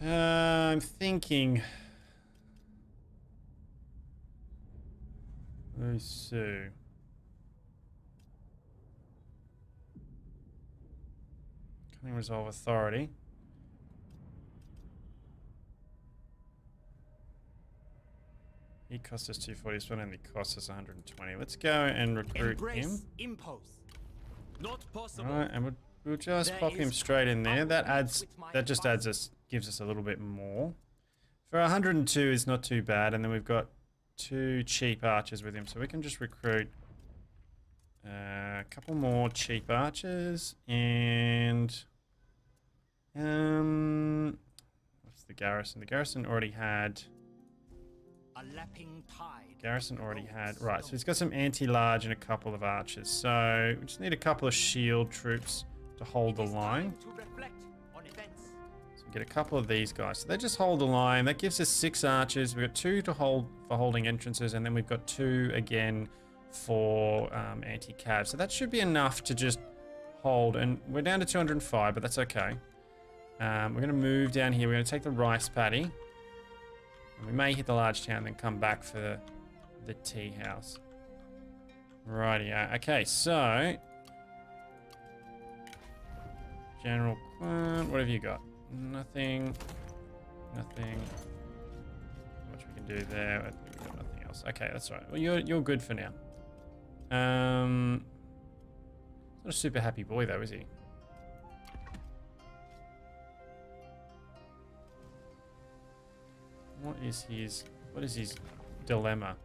I'm thinking. Let me see. Cunning Resolve Authority. He cost us 240, this one only cost us 120. Let's go and recruit him. Impulse. Not possible. Alright, and we'll just pop him straight in there. That just gives us a little bit more. For 102 is not too bad, and then we've got 2 cheap archers with him, so we can just recruit a couple more cheap archers, and what's the garrison? The garrison already had. A lapping tide. Garrison already had. Right, so he's got some anti-large and a couple of archers. So we just need a couple of shield troops to hold the line. To reflect on events. So we get a couple of these guys. So they just hold the line. That gives us 6 archers. We've got 2 to hold for holding entrances, and then we've got 2 again for anti-cav. So that should be enough to just hold. And we're down to 205, but that's okay. We're going to move down here. We're going to take the rice paddy. We may hit the large town, then come back for the tea house. Rightio. Okay, so General Quant, what have you got? Nothing. Nothing. Not much we can do there. I think we've got nothing else. Okay, that's all right. Well, you're good for now. Not a super happy boy though, is he? What is his dilemma?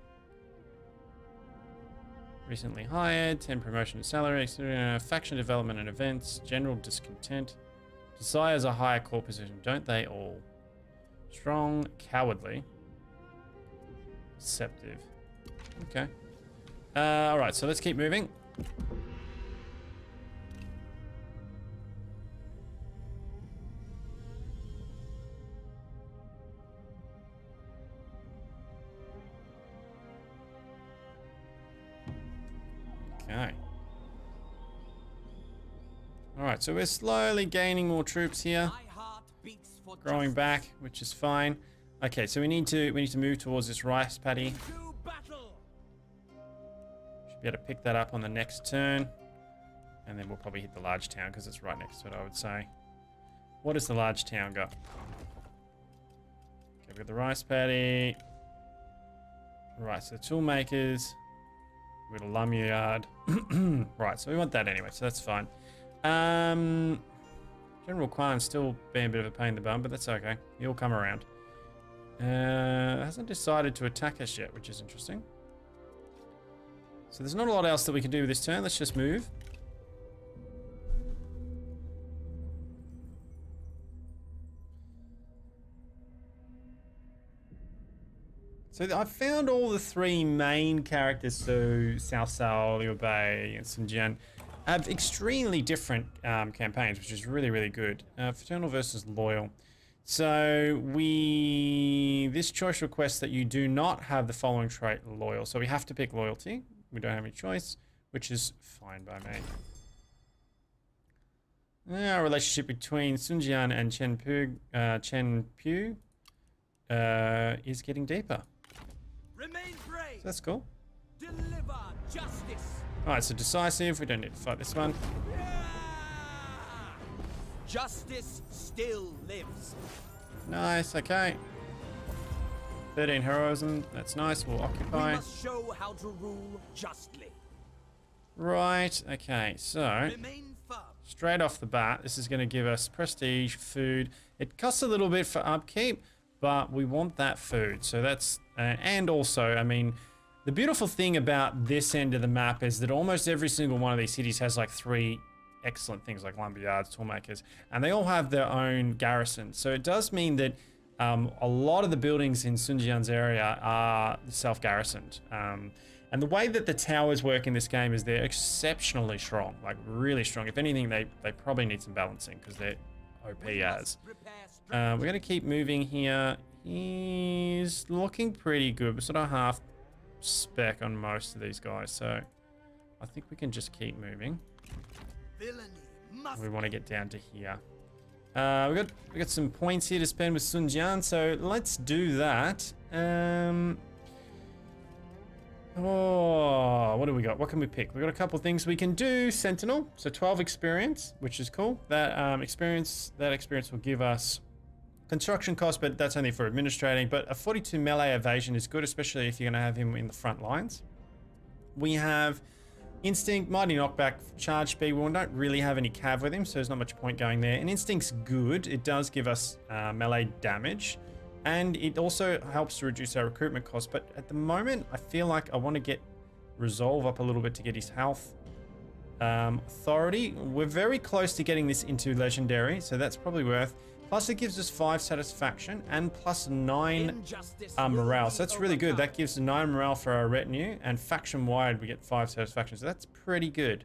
Recently hired, 10 promotion to salary, faction development and events, general discontent, desires a higher core position, don't they all? Strong, cowardly, deceptive. Okay. Alright, so let's keep moving. Okay. Alright, so we're slowly gaining more troops here. Growing back, which is fine. Okay, so we need to move towards this rice paddy. Should be able to pick that up on the next turn. And then we'll probably hit the large town because it's right next to it, I would say. What does the large town got? Okay, we've got the rice paddy. Right, so tool makers. We've got a lumberyard. Right, so we want that anyway, so that's fine. General Kwan's still being a bit of a pain in the bum, but that's okay. He'll come around. Hasn't decided to attack us yet, which is interesting. So there's not a lot else that we can do this turn. Let's just move. So I've found all the 3 main characters, so Cao Cao, Liu Bei, and Sun Jian, have extremely different campaigns, which is really, really good. Fraternal versus Loyal. So this choice requests that you do not have the following trait, Loyal. So we have to pick Loyalty. We don't have any choice, which is fine by me. Our relationship between Sun Jian and Chen Pu is getting deeper. Remain brave. So that's cool. Deliver justice. Alright, so decisive. We don't need to fight this one. Justice still lives. Nice, okay. 13 heroism. That's nice. We'll occupy. We must show how to rule justly. Right, okay. So, Remain firm. straight off the bat, this is going to give us prestige, food. It costs a little bit for upkeep, but we want that food. So that's... and also, I mean, the beautiful thing about this end of the map is that almost every single one of these cities has like 3 excellent things like lumberyards, toolmakers, and they all have their own garrison. So it does mean that a lot of the buildings in Sun Jian's area are self-garrisoned. And the way that the towers work in this game is they're exceptionally strong, like really strong. If anything, they probably need some balancing because they're OP as. We're going to keep moving here. He's looking pretty good. We're sort of half spec on most of these guys, so I think we can just keep moving. We want to get down to here. We got some points here to spend with Sun Jian, so let's do that. Oh, what do we got? What can we pick? We got a couple things we can do. Sentinel, so 12 experience, which is cool. That experience will give us construction cost, but that's only for administrating. But a 42 melee evasion is good, especially if you're going to have him in the front lines. We have Instinct, Mighty Knockback, Charge Speed. We don't really have any cav with him, so there's not much point going there. And Instinct's good. It does give us melee damage. And it also helps to reduce our recruitment costs. But at the moment, I feel like I want to get Resolve up a little bit to get his health. Authority, we're very close to getting this into Legendary, so that's probably worth. Plus it gives us 5 satisfaction and plus 9 morale. So that's really good. That gives 9 morale for our retinue. And faction-wide, we get 5 satisfaction. So that's pretty good.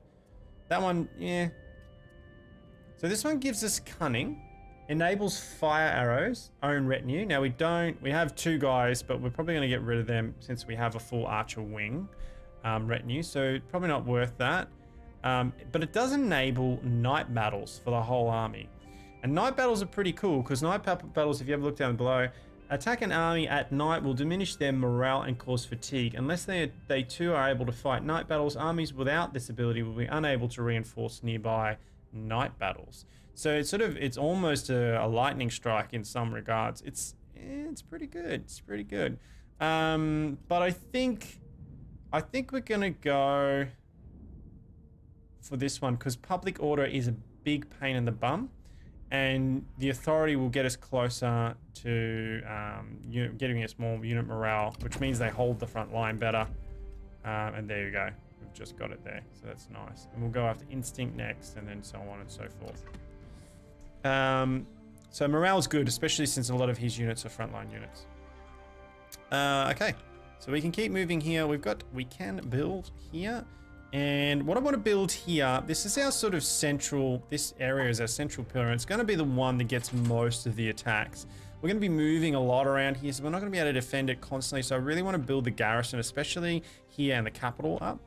That one, yeah. So this one gives us Cunning. Enables fire arrows, own retinue. Now we have 2 guys, but we're probably going to get rid of them since we have a full archer wing retinue. So probably not worth that. But it does enable night battles for the whole army. And night battles are pretty cool because night battles, if you ever look down below, attack an army at night will diminish their morale and cause fatigue. Unless they too are able to fight night battles, armies without this ability will be unable to reinforce nearby night battles. So it's almost a lightning strike in some regards. It's pretty good. It's pretty good. But I think we're gonna go for this one because public order is a big pain in the bum, and the authority will get us closer to getting us more unit morale, which means they hold the front line better. And there you go. We've just got it there, so that's nice. And we'll go after Instinct next, and then so on and so forth. So morale's good, especially since a lot of his units are frontline units. Okay, so we can keep moving here. We can build here, and what I want to build here, this is our sort of central, this area is our central pillar, and it's going to be the one that gets most of the attacks. We're going to be moving a lot around here, so we're not going to be able to defend it constantly, so I really want to build the garrison, especially here in the capital up.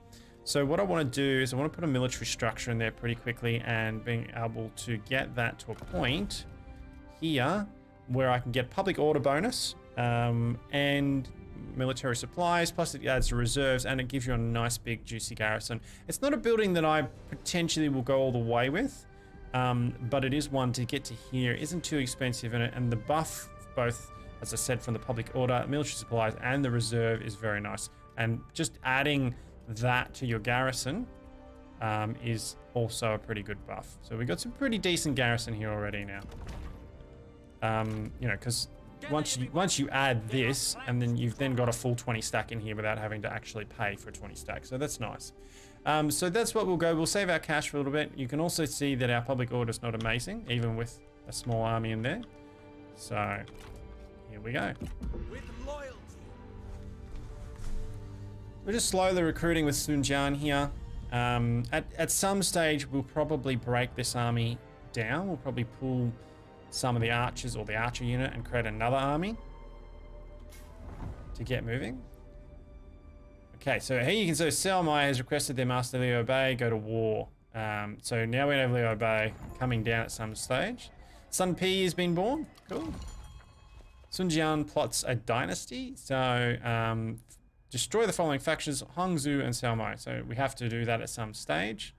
So what I want to do is I want to put a military structure in there pretty quickly and being able to get that to a point here where I can get public order bonus and military supplies, plus it adds reserves and it gives you a nice big juicy garrison. It's not a building that I potentially will go all the way with, but it is one to get to here. It isn't too expensive and the buff, both as I said from the public order, military supplies and the reserve is very nice. And just adding that to your garrison is also a pretty good buff. So we got some pretty decent garrison here already now. You know, because once you add this, and then you've then got a full 20 stack in here without having to actually pay for a 20 stack. So that's nice. So that's what we'll go. We'll save our cash for a little bit. You can also see that our public order is not amazing, even with a small army in there. So here we go. We're just slowly recruiting with Sun Jian here. At some stage, we'll probably break this army down. We'll probably pull some of the archers or the archer unit and create another army to get moving. Okay, so here you can see Selmai has requested their Master Liu Bei go to war. So now we have Liu Bei coming down at some stage. Sun P has been born. Cool. Sun Jian plots a dynasty. So destroy the following factions, Hangzhou and Selmai. So we have to do that at some stage,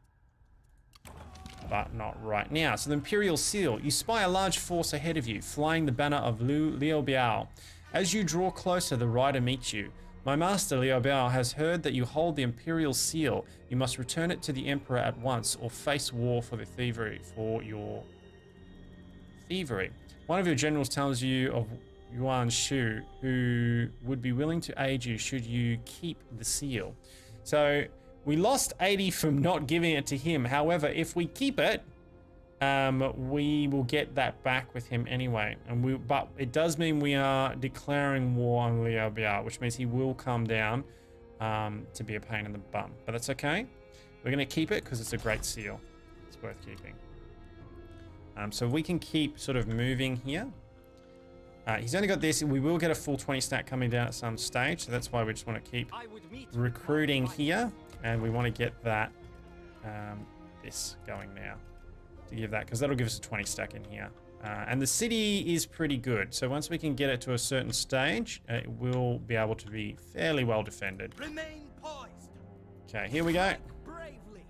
but not right now. So the Imperial Seal. You spy a large force ahead of you, flying the banner of Liu Biao. As you draw closer, the rider meets you. My master Liu Biao has heard that you hold the Imperial Seal. You must return it to the Emperor at once or face war for the thievery, One of your generals tells you of Yuan Shu, who would be willing to aid you should you keep the seal. So We lost 80 from not giving it to him. However, if we keep it, we will get that back with him anyway. But it does mean we are declaring war on Liu Biao, which means he will come down to be a pain in the bum. But that's okay. We're going to keep it because it's a great seal. It's worth keeping. So we can keep sort of moving here. He's only got this. We will get a full 20 stack coming down at some stage. So that's why we just want to keep recruiting here. And we want to get that this going now to give that, because that'll give us a 20 stack in here. And the city is pretty good. So once we can get it to a certain stage, it will be able to be fairly well defended. Remain poised. Okay, here we go. Bravely.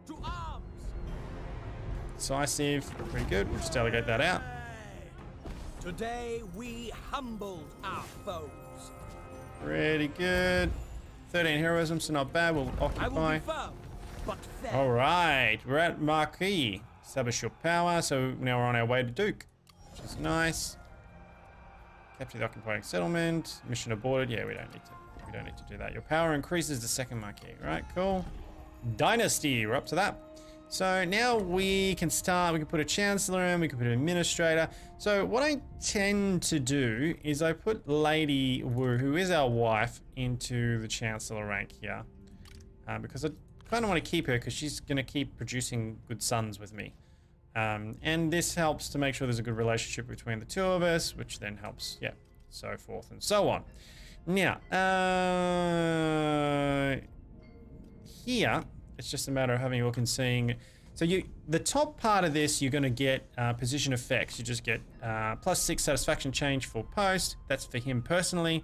To arms. Decisive, pretty good. We'll just delegate that out. Today we humbled our foes. Pretty good. 13 heroism, so not bad. We'll I will occupy. be firm, but fair. All right, we're at Marquis. Establish your power. So now we're on our way to Duke, which is nice. Capture the occupying settlement. Mission aborted. Yeah, we don't need to do that. Your power increases the second Marquis. Right, cool. Dynasty, we're up to that. So now we can start, we can put a Chancellor in, we can put an Administrator. So what I tend to do is I put Lady Wu, who is our wife, into the Chancellor rank here. Because I kind of want to keep her because she's going to keep producing good sons with me. And this helps to make sure there's a good relationship between the two of us, which then helps, yeah, so forth and so on. Now, here, it's just a matter of having a look and seeing. So the top part of this, you're going to get position effects. You just get +6 satisfaction change for post. That's for him personally.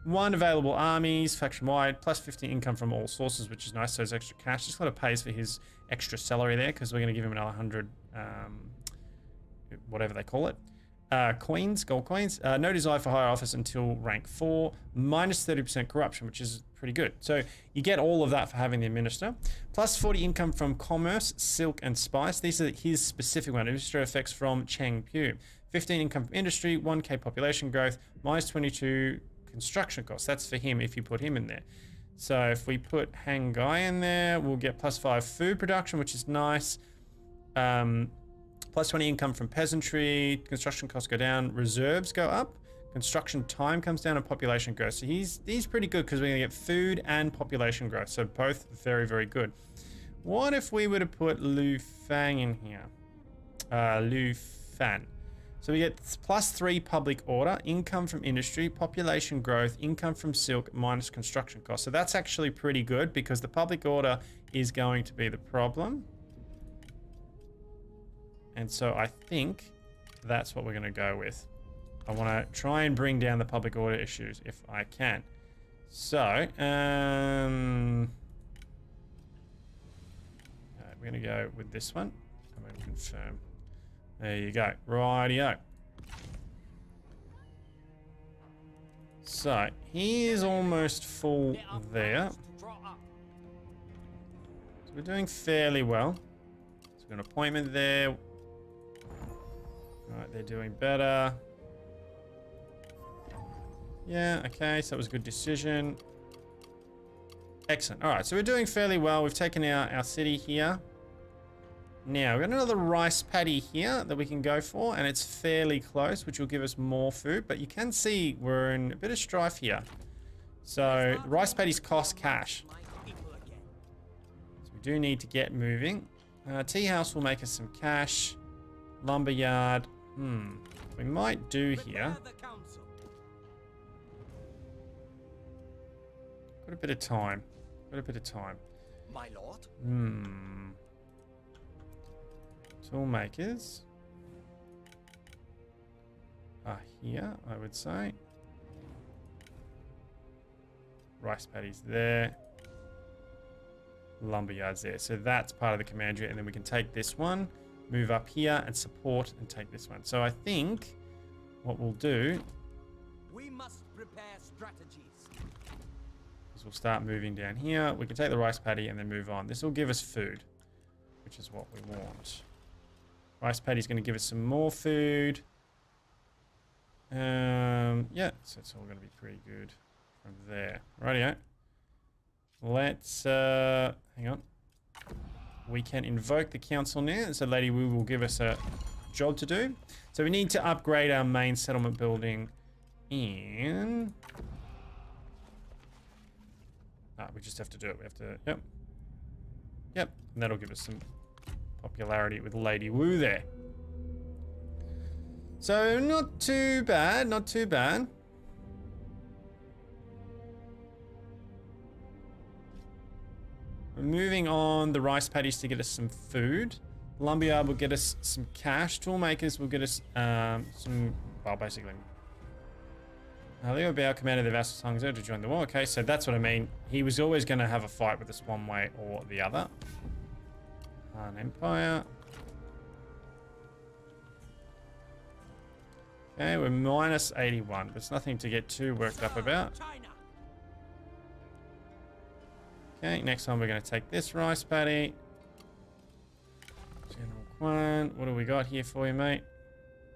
1 available armies, faction-wide, +50 income from all sources, which is nice. So it's extra cash. Just kind of pays for his extra salary there because we're going to give him another 100, whatever they call it. Coins, gold coins. No desire for higher office until rank 4. -30% corruption, which is pretty good. So you get all of that for having the administrator. +40 income from commerce, silk, and spice. These are his specific one. Administrator effects from Cheng Pu. 15 income from industry, 1k population growth, -22 construction costs. That's for him if you put him in there. So if we put Hang Gai in there, we'll get +5 food production, which is nice. +20 income from peasantry, construction costs go down, reserves go up, construction time comes down, and population growth. So he's pretty good because we're gonna get food and population growth. So both very, very good. What if we were to put Lu Fang in here? Lu Fan. So we get +3 public order, income from industry, population growth, income from silk, minus construction costs. So that's actually pretty good because the public order is going to be the problem. And so I think that's what we're going to go with. I want to try and bring down the public order issues if I can. So, we're going to go with this one. I'm going to confirm. There you go. Rightio. So, he is almost full there. So we're doing fairly well. So we've got an appointment there. Alright, they're doing better. Yeah, okay, so that was a good decision. Excellent. Alright, so we're doing fairly well. We've taken our city here. Now, we've got another rice paddy here that we can go for, and it's fairly close, which will give us more food, but you can see we're in a bit of strife here. So, rice paddies cost cash. So we do need to get moving. Tea house will make us some cash. Lumberyard. We might do here. Got a bit of time. My lord. Toolmakers are here, I would say. Rice paddies there. Lumberyards there. So that's part of the command unit, and then we can take this one, move up here and support and take this one. So I think what we'll do, We must prepare strategies. is we'll start moving down here. We can take the rice paddy and then move on. This will give us food, which is what we want. Rice paddy's going to give us some more food. Yeah, so it's all going to be pretty good from there. Rightio. Let's, hang on. We can invoke the council now. So Lady Wu will give us a job to do. So we need to upgrade our main settlement building in... we just have to do it. We have to, yep. Yep, and that'll give us some popularity with Lady Wu there. So not too bad, not too bad. We're moving on the rice paddies to get us some food. Lumberyard will get us some cash. Toolmakers will get us some, well, basically. Leo Bao commanded the vassal Hangzhou to join the war. Okay, so that's what I mean. He was always going to have a fight with us one way or the other. Han Empire. Okay, we're minus 81. There's nothing to get too worked up about. Okay, next time we're going to take this rice paddy. General Quan, what do we got here for you, mate?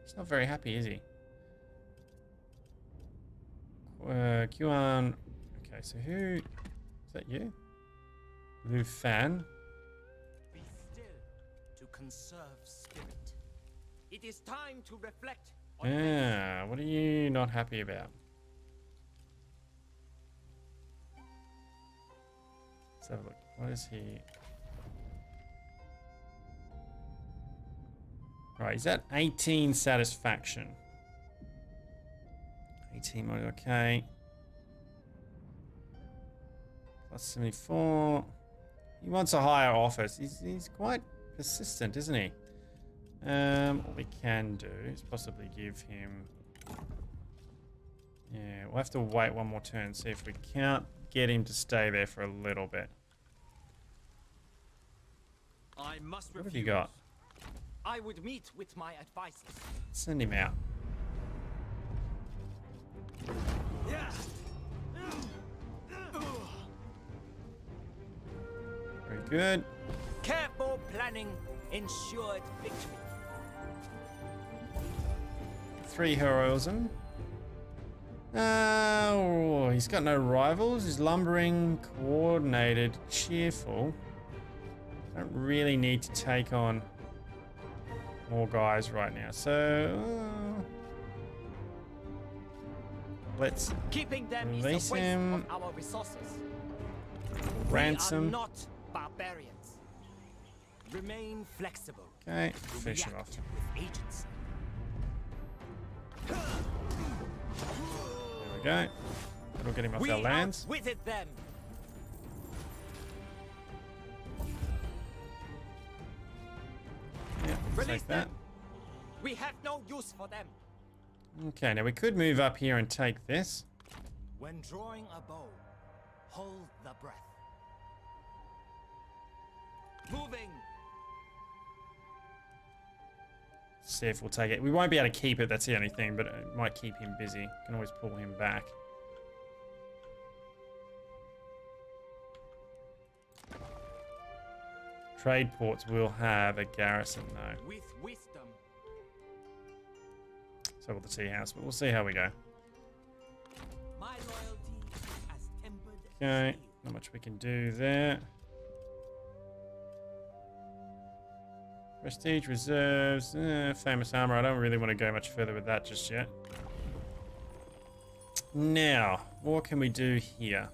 He's not very happy, is he? Quan. Okay, so who... Is that you? Lu Fan. Be still to conserve spirit. It is time to reflect on Yeah, what are you not happy about? Let's have a look. What is he? Right, he's at 18 satisfaction. 18 mode, okay. Plus 74. He wants a higher office. He's quite persistent, isn't he? What we can do is possibly give him... Yeah, we'll have to wait one more turn, see if we can't get him to stay there for a little bit. I must What have you got? I would meet with my advisors. Send him out. Very good. Careful planning ensured victory. 3 heroism. Oh, he's got no rivals. He's lumbering, coordinated, cheerful. Don't really need to take on more guys right now. So let's Keeping them release is a waste him. of our resources. Ransom. We are not barbarians. Remain flexible. Okay, finish him off. React with agency. There we go. That'll get him off We our lands. outwitted them. Yeah, Release take that. them. We have no use for them. Okay, now we could move up here and take this. When drawing a bow, hold the breath. Moving. See if we'll take it. We won't be able to keep it, that's the only thing, but it might keep him busy. Can always pull him back. Trade ports will have a garrison though. With wisdom. So will the tea house, but we'll see how we go. My loyalty as tempered Okay, steel. not much we can do there. Prestige reserves, famous armor. I don't really want to go much further with that just yet. Now, what can we do here?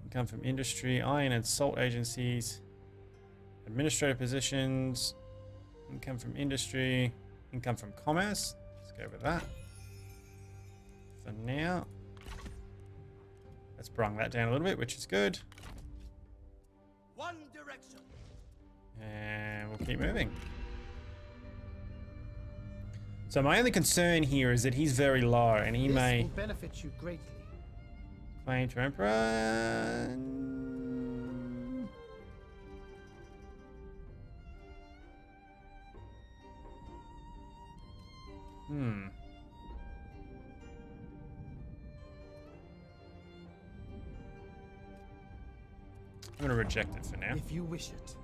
Income from industry, iron and salt agencies, administrative positions, income from industry, income from commerce. Let's go with that. For now, let's bring that down a little bit, which is good. One direction. And we'll keep moving. So my only concern here is that he's very low and he This may will benefit you greatly. claim to Emperor. I'm going to reject it for now. If you wish it.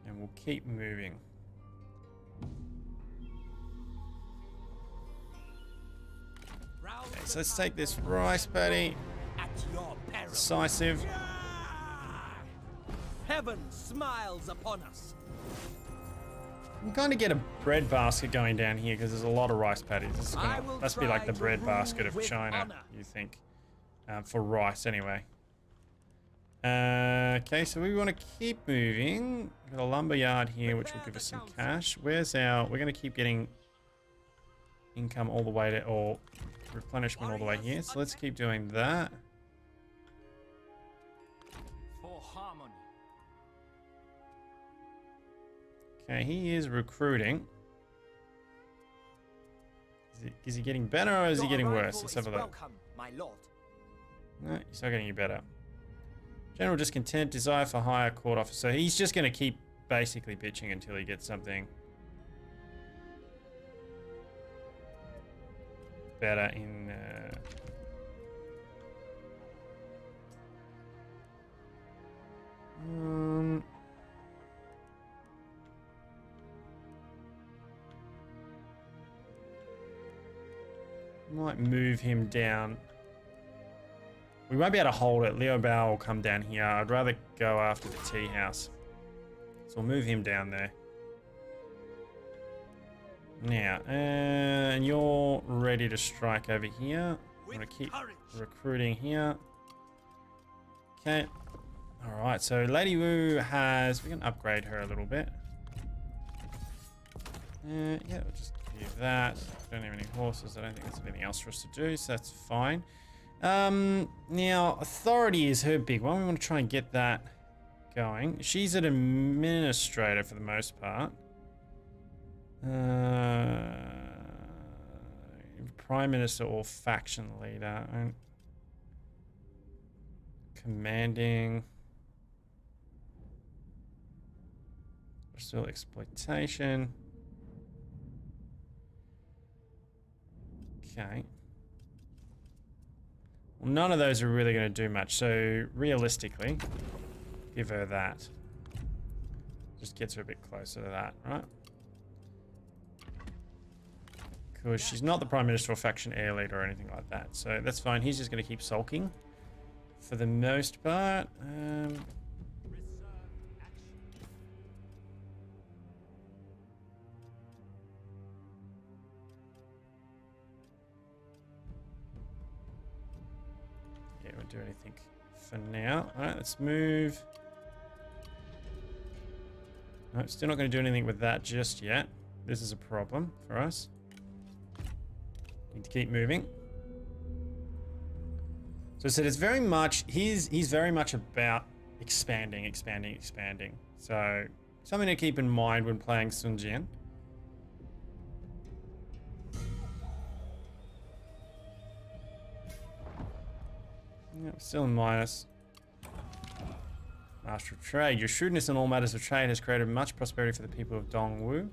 And we'll keep moving. so let's take this rice paddy. At your peril. Decisive. Heaven smiles upon us. You can kind of get a bread basket going down here because there's a lot of rice paddies. This is gonna, must be like the bread basket of China, you think. For rice, anyway. Okay, so we want to keep moving. We've got a lumber yard here, which will give us some cash. Where's our... We're going to keep getting income all the way to... Or replenishment all the way here. So let's keep doing that. For harmony. Okay, he is recruiting. Is he getting better or is he getting worse? Let's have a look. Welcome, my lord. No, he's not getting any better. General discontent, desire for higher court officer. So he's just going to keep basically bitching until he gets something better in... Might move him down. We won't be able to hold it. Leo Bao will come down here. I'd rather go after the tea house. So we'll move him down there. Now, and you're ready to strike over here. I'm going to keep recruiting here. Okay. Alright, so Lady Wu has... We can upgrade her a little bit. Yeah, we'll just give that. Don't have any horses. I don't think there's anything else for us to do, so that's fine. Now, authority is her big one. We want to try and get that going. She's an administrator for the most part. Prime Minister or faction leader. Commanding. Still exploitation. Okay. Well, none of those are really going to do much. So realistically, give her that. Just gets her a bit closer to that, right? Because she's not the Prime Minister or faction air leader or anything like that. So that's fine. He's just going to keep sulking for the most part. Yeah, won't do anything for now. All right, let's move. No, still not going to do anything with that just yet. This is a problem for us. Need to keep moving. So I said it's very much, he's very much about expanding. So something to keep in mind when playing Sun Jian. Yep, still in minus. Master of Trade. Your shrewdness in all matters of trade has created much prosperity for the people of Dongwu.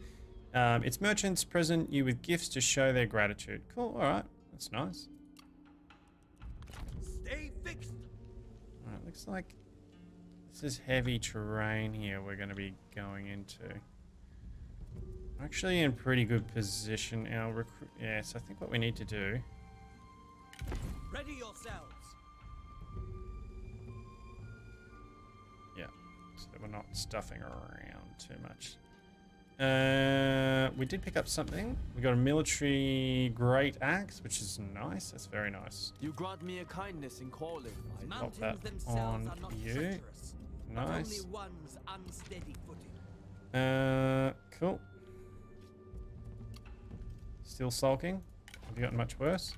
Its merchants present you with gifts to show their gratitude. Cool, alright. That's nice. Stay fixed. Alright, looks like this is heavy terrain here we're going to be going into. We're actually in pretty good position. Our recruit. Yes, I think what we need to do. Ready yourselves. Yeah, so that we're not stuffing around too much. We did pick up something. We got a military great axe, which is nice. That's very nice. You grant me a kindness in calling. Pop that on you. Nice. Only one's unsteady footing. Cool. Still sulking. Have you gotten much worse?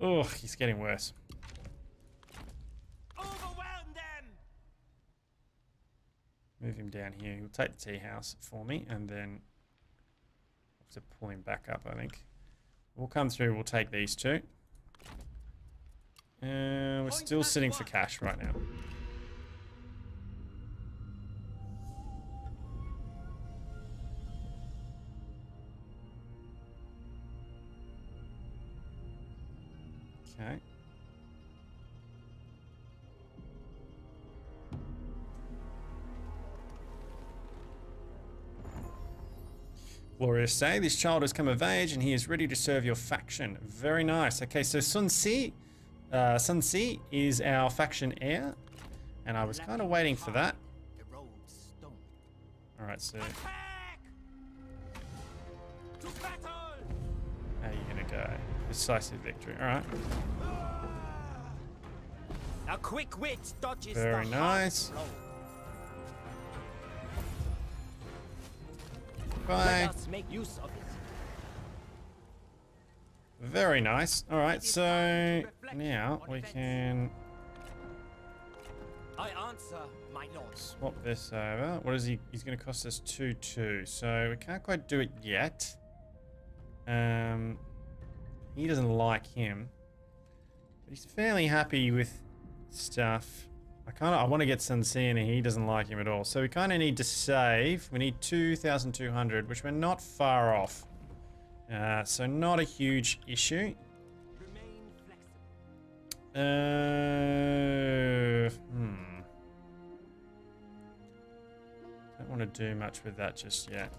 Oh, he's getting worse. Overwhelm them. Move him down here. He'll take the tea house for me, and then have to pull him back up, I think. We'll come through. We'll take these two. We're still sitting for cash right now. Okay. Glorious say, this child has come of age and he is ready to serve your faction. Very nice. Okay, so Sun Si is our faction heir, and I was kind of waiting for that. All right, so how are you gonna go? Decisive victory. All right. A quick wit dodges Very the nice. hard blow. Bye. Let us make use of it. Very nice. All right, so now we can I answer, my lord. swap this over. What is he? He's going to cost us 2-2, so we can't quite do it yet. He doesn't like him, but he's fairly happy with stuff. I want to get Sun Si in, and he doesn't like him at all. So we kind of need to save. We need 2,200, which we're not far off. So not a huge issue. Don't want to do much with that just yet.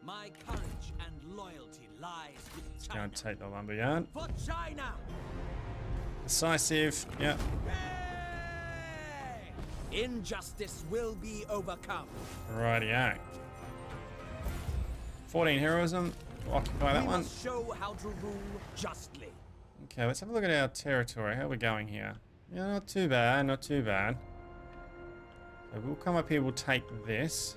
My courage and loyalty lies with Just China. going to take the lumberyard. For China. Decisive. Yeah. Hey! Injustice will be overcome. Rightio. 14 heroism. We'll occupy that We one. must show how to rule justly. Okay, let's have a look at our territory. How are we going here? Yeah, not too bad, not too bad. So we'll come up here, we'll take this.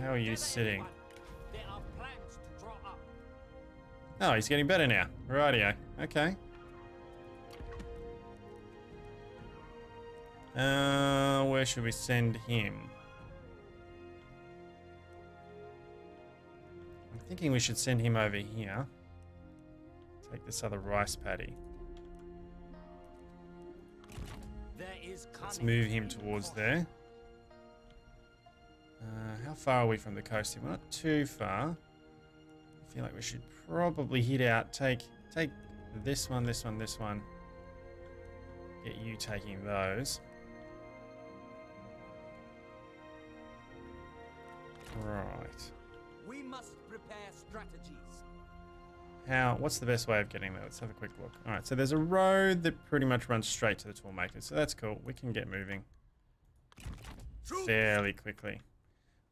How are you sitting? There are plans to draw up. Oh, he's getting better now. Rightio. Okay. Where should we send him? I'm thinking we should send him over here. Take this other rice paddy. There is Let's move him towards there. How far are we from the coast here? We're not too far. I feel like we should probably hit out. Take this one, this one, this one. Get you taking those. Right. We must prepare strategies. What's the best way of getting there? Let's have a quick look. All right, so there's a road that pretty much runs straight to the toolmaker, so that's cool. We can get moving fairly quickly,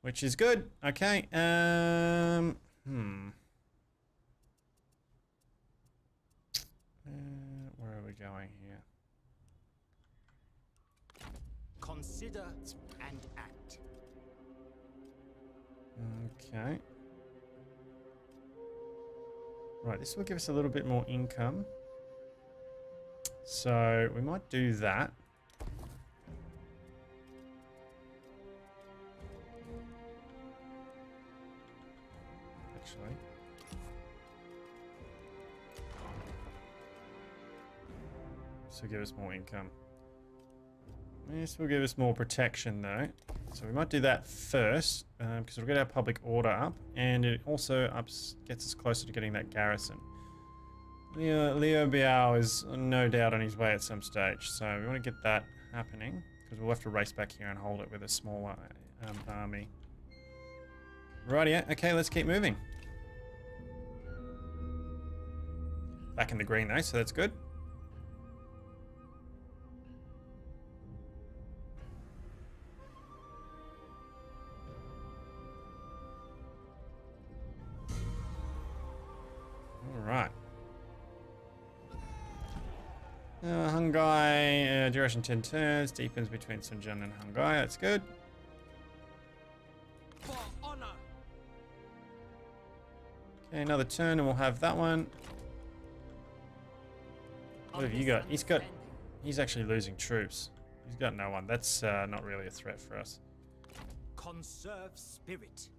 which is good. Okay. Where are we going here? Consider and act. Okay. Right, this will give us a little bit more income. So we might do that. Actually. This will give us more income. This will give us more protection though. So we might do that first, because we'll get our public order up, and it also gets us closer to getting that garrison. Liu Biao is no doubt on his way at some stage, so we want to get that happening, because we'll have to race back here and hold it with a smaller army. Rightio, okay, let's keep moving. Back in the green though, so that's good. Right. Hungai, duration 10 turns, deepens between Sun Jian and Hungai, that's good. For honor. Okay, another turn and we'll have that one. What have you got? He's actually losing troops. He's got no one. That's not really a threat for us. Conserve spirit.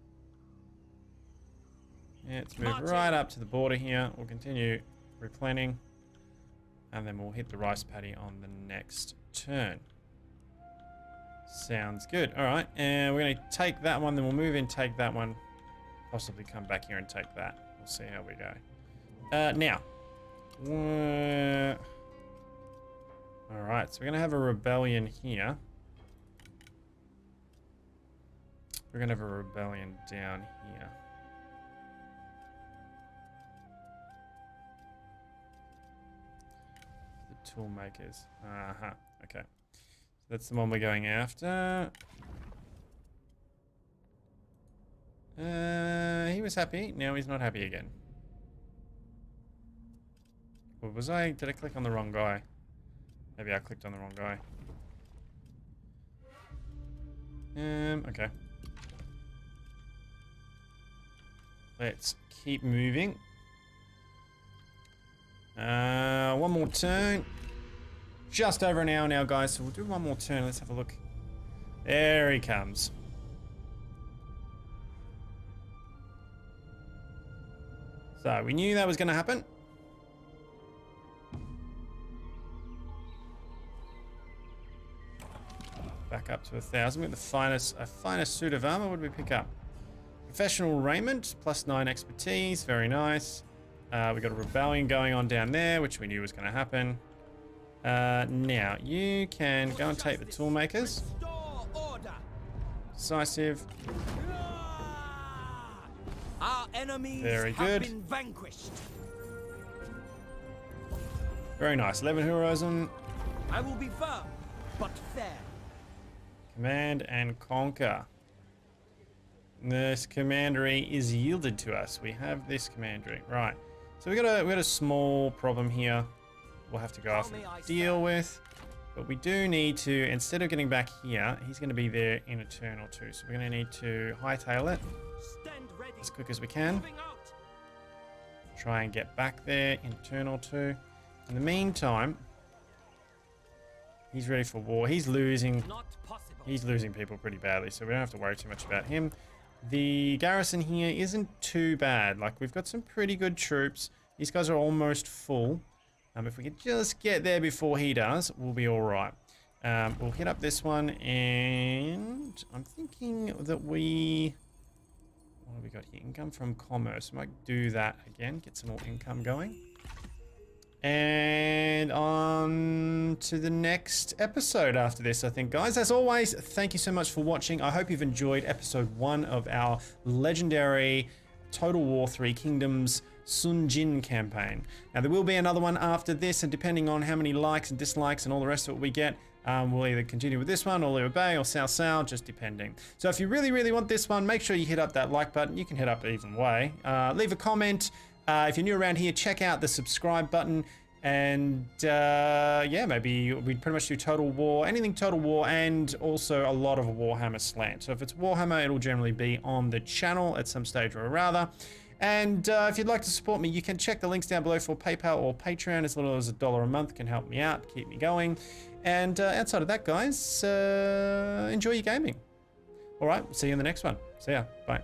Yeah, let's move right up to the border here. We'll continue replanning. And then we'll hit the rice paddy on the next turn. Sounds good. All right, and we're going to take that one, then we'll move in, take that one. Possibly come back here and take that. We'll see how we go. Now. Alright, so we're going to have a rebellion here. We're going to have a rebellion down here. The tool makers. Okay. So that's the one we're going after. He was happy. Now he's not happy again. Or was I? Did I click on the wrong guy? Maybe I clicked on the wrong guy. Okay. Let's keep moving. One more turn. Just over an hour now, guys. So we'll do one more turn. Let's have a look. There he comes. So we knew that was going to happen. Back up to 1,000 with the finest suit of armor. What did we pick up? Professional raiment, +9 expertise. Very nice. We got a rebellion going on down there, which we knew was going to happen. Now you can go and take the tool makers. Decisive. Our enemies Very good. have been vanquished. Very nice. 11 Heroism. I will be firm, but fair. Command and conquer. This commandery is yielded to us. We have this commandery. Right. So we got a small problem here. We'll have to go off and deal with. But we do need to, instead of getting back here, he's going to be there in a turn or two. So we're going to need to hightail it as quick as we can. Try and get back there in a turn or two. In the meantime, he's ready for war. He's losing people pretty badly, so we don't have to worry too much about him. The garrison here isn't too bad. Like, we've got some pretty good troops. These guys are almost full. If we could just get there before he does, we'll be all right. We'll hit up this one, and I'm thinking that what have we got here? Income from commerce. Might do that again, get some more income going. And on to the next episode after this, I think, guys. As always, thank you so much for watching. I hope you've enjoyed episode 1 of our legendary Total War 3 Kingdoms Sun Jian campaign. Now, there will be another one after this, and depending on how many likes and dislikes and all the rest of it we get, we'll either continue with this one, or Liu Bei, or Cao Cao, just depending. So if you really, really want this one, make sure you hit up that like button. You can hit up either way. Leave a comment. If you're new around here, check out the subscribe button. And yeah, maybe we'd pretty much do Total War, anything Total War, and also a lot of Warhammer slant. So if it's Warhammer, it'll generally be on the channel at some stage or rather. And if you'd like to support me, you can check the links down below for PayPal or Patreon. As little as $1 a month can help me out, keep me going. And outside of that, guys, enjoy your gaming. All right, see you in the next one. See ya. Bye.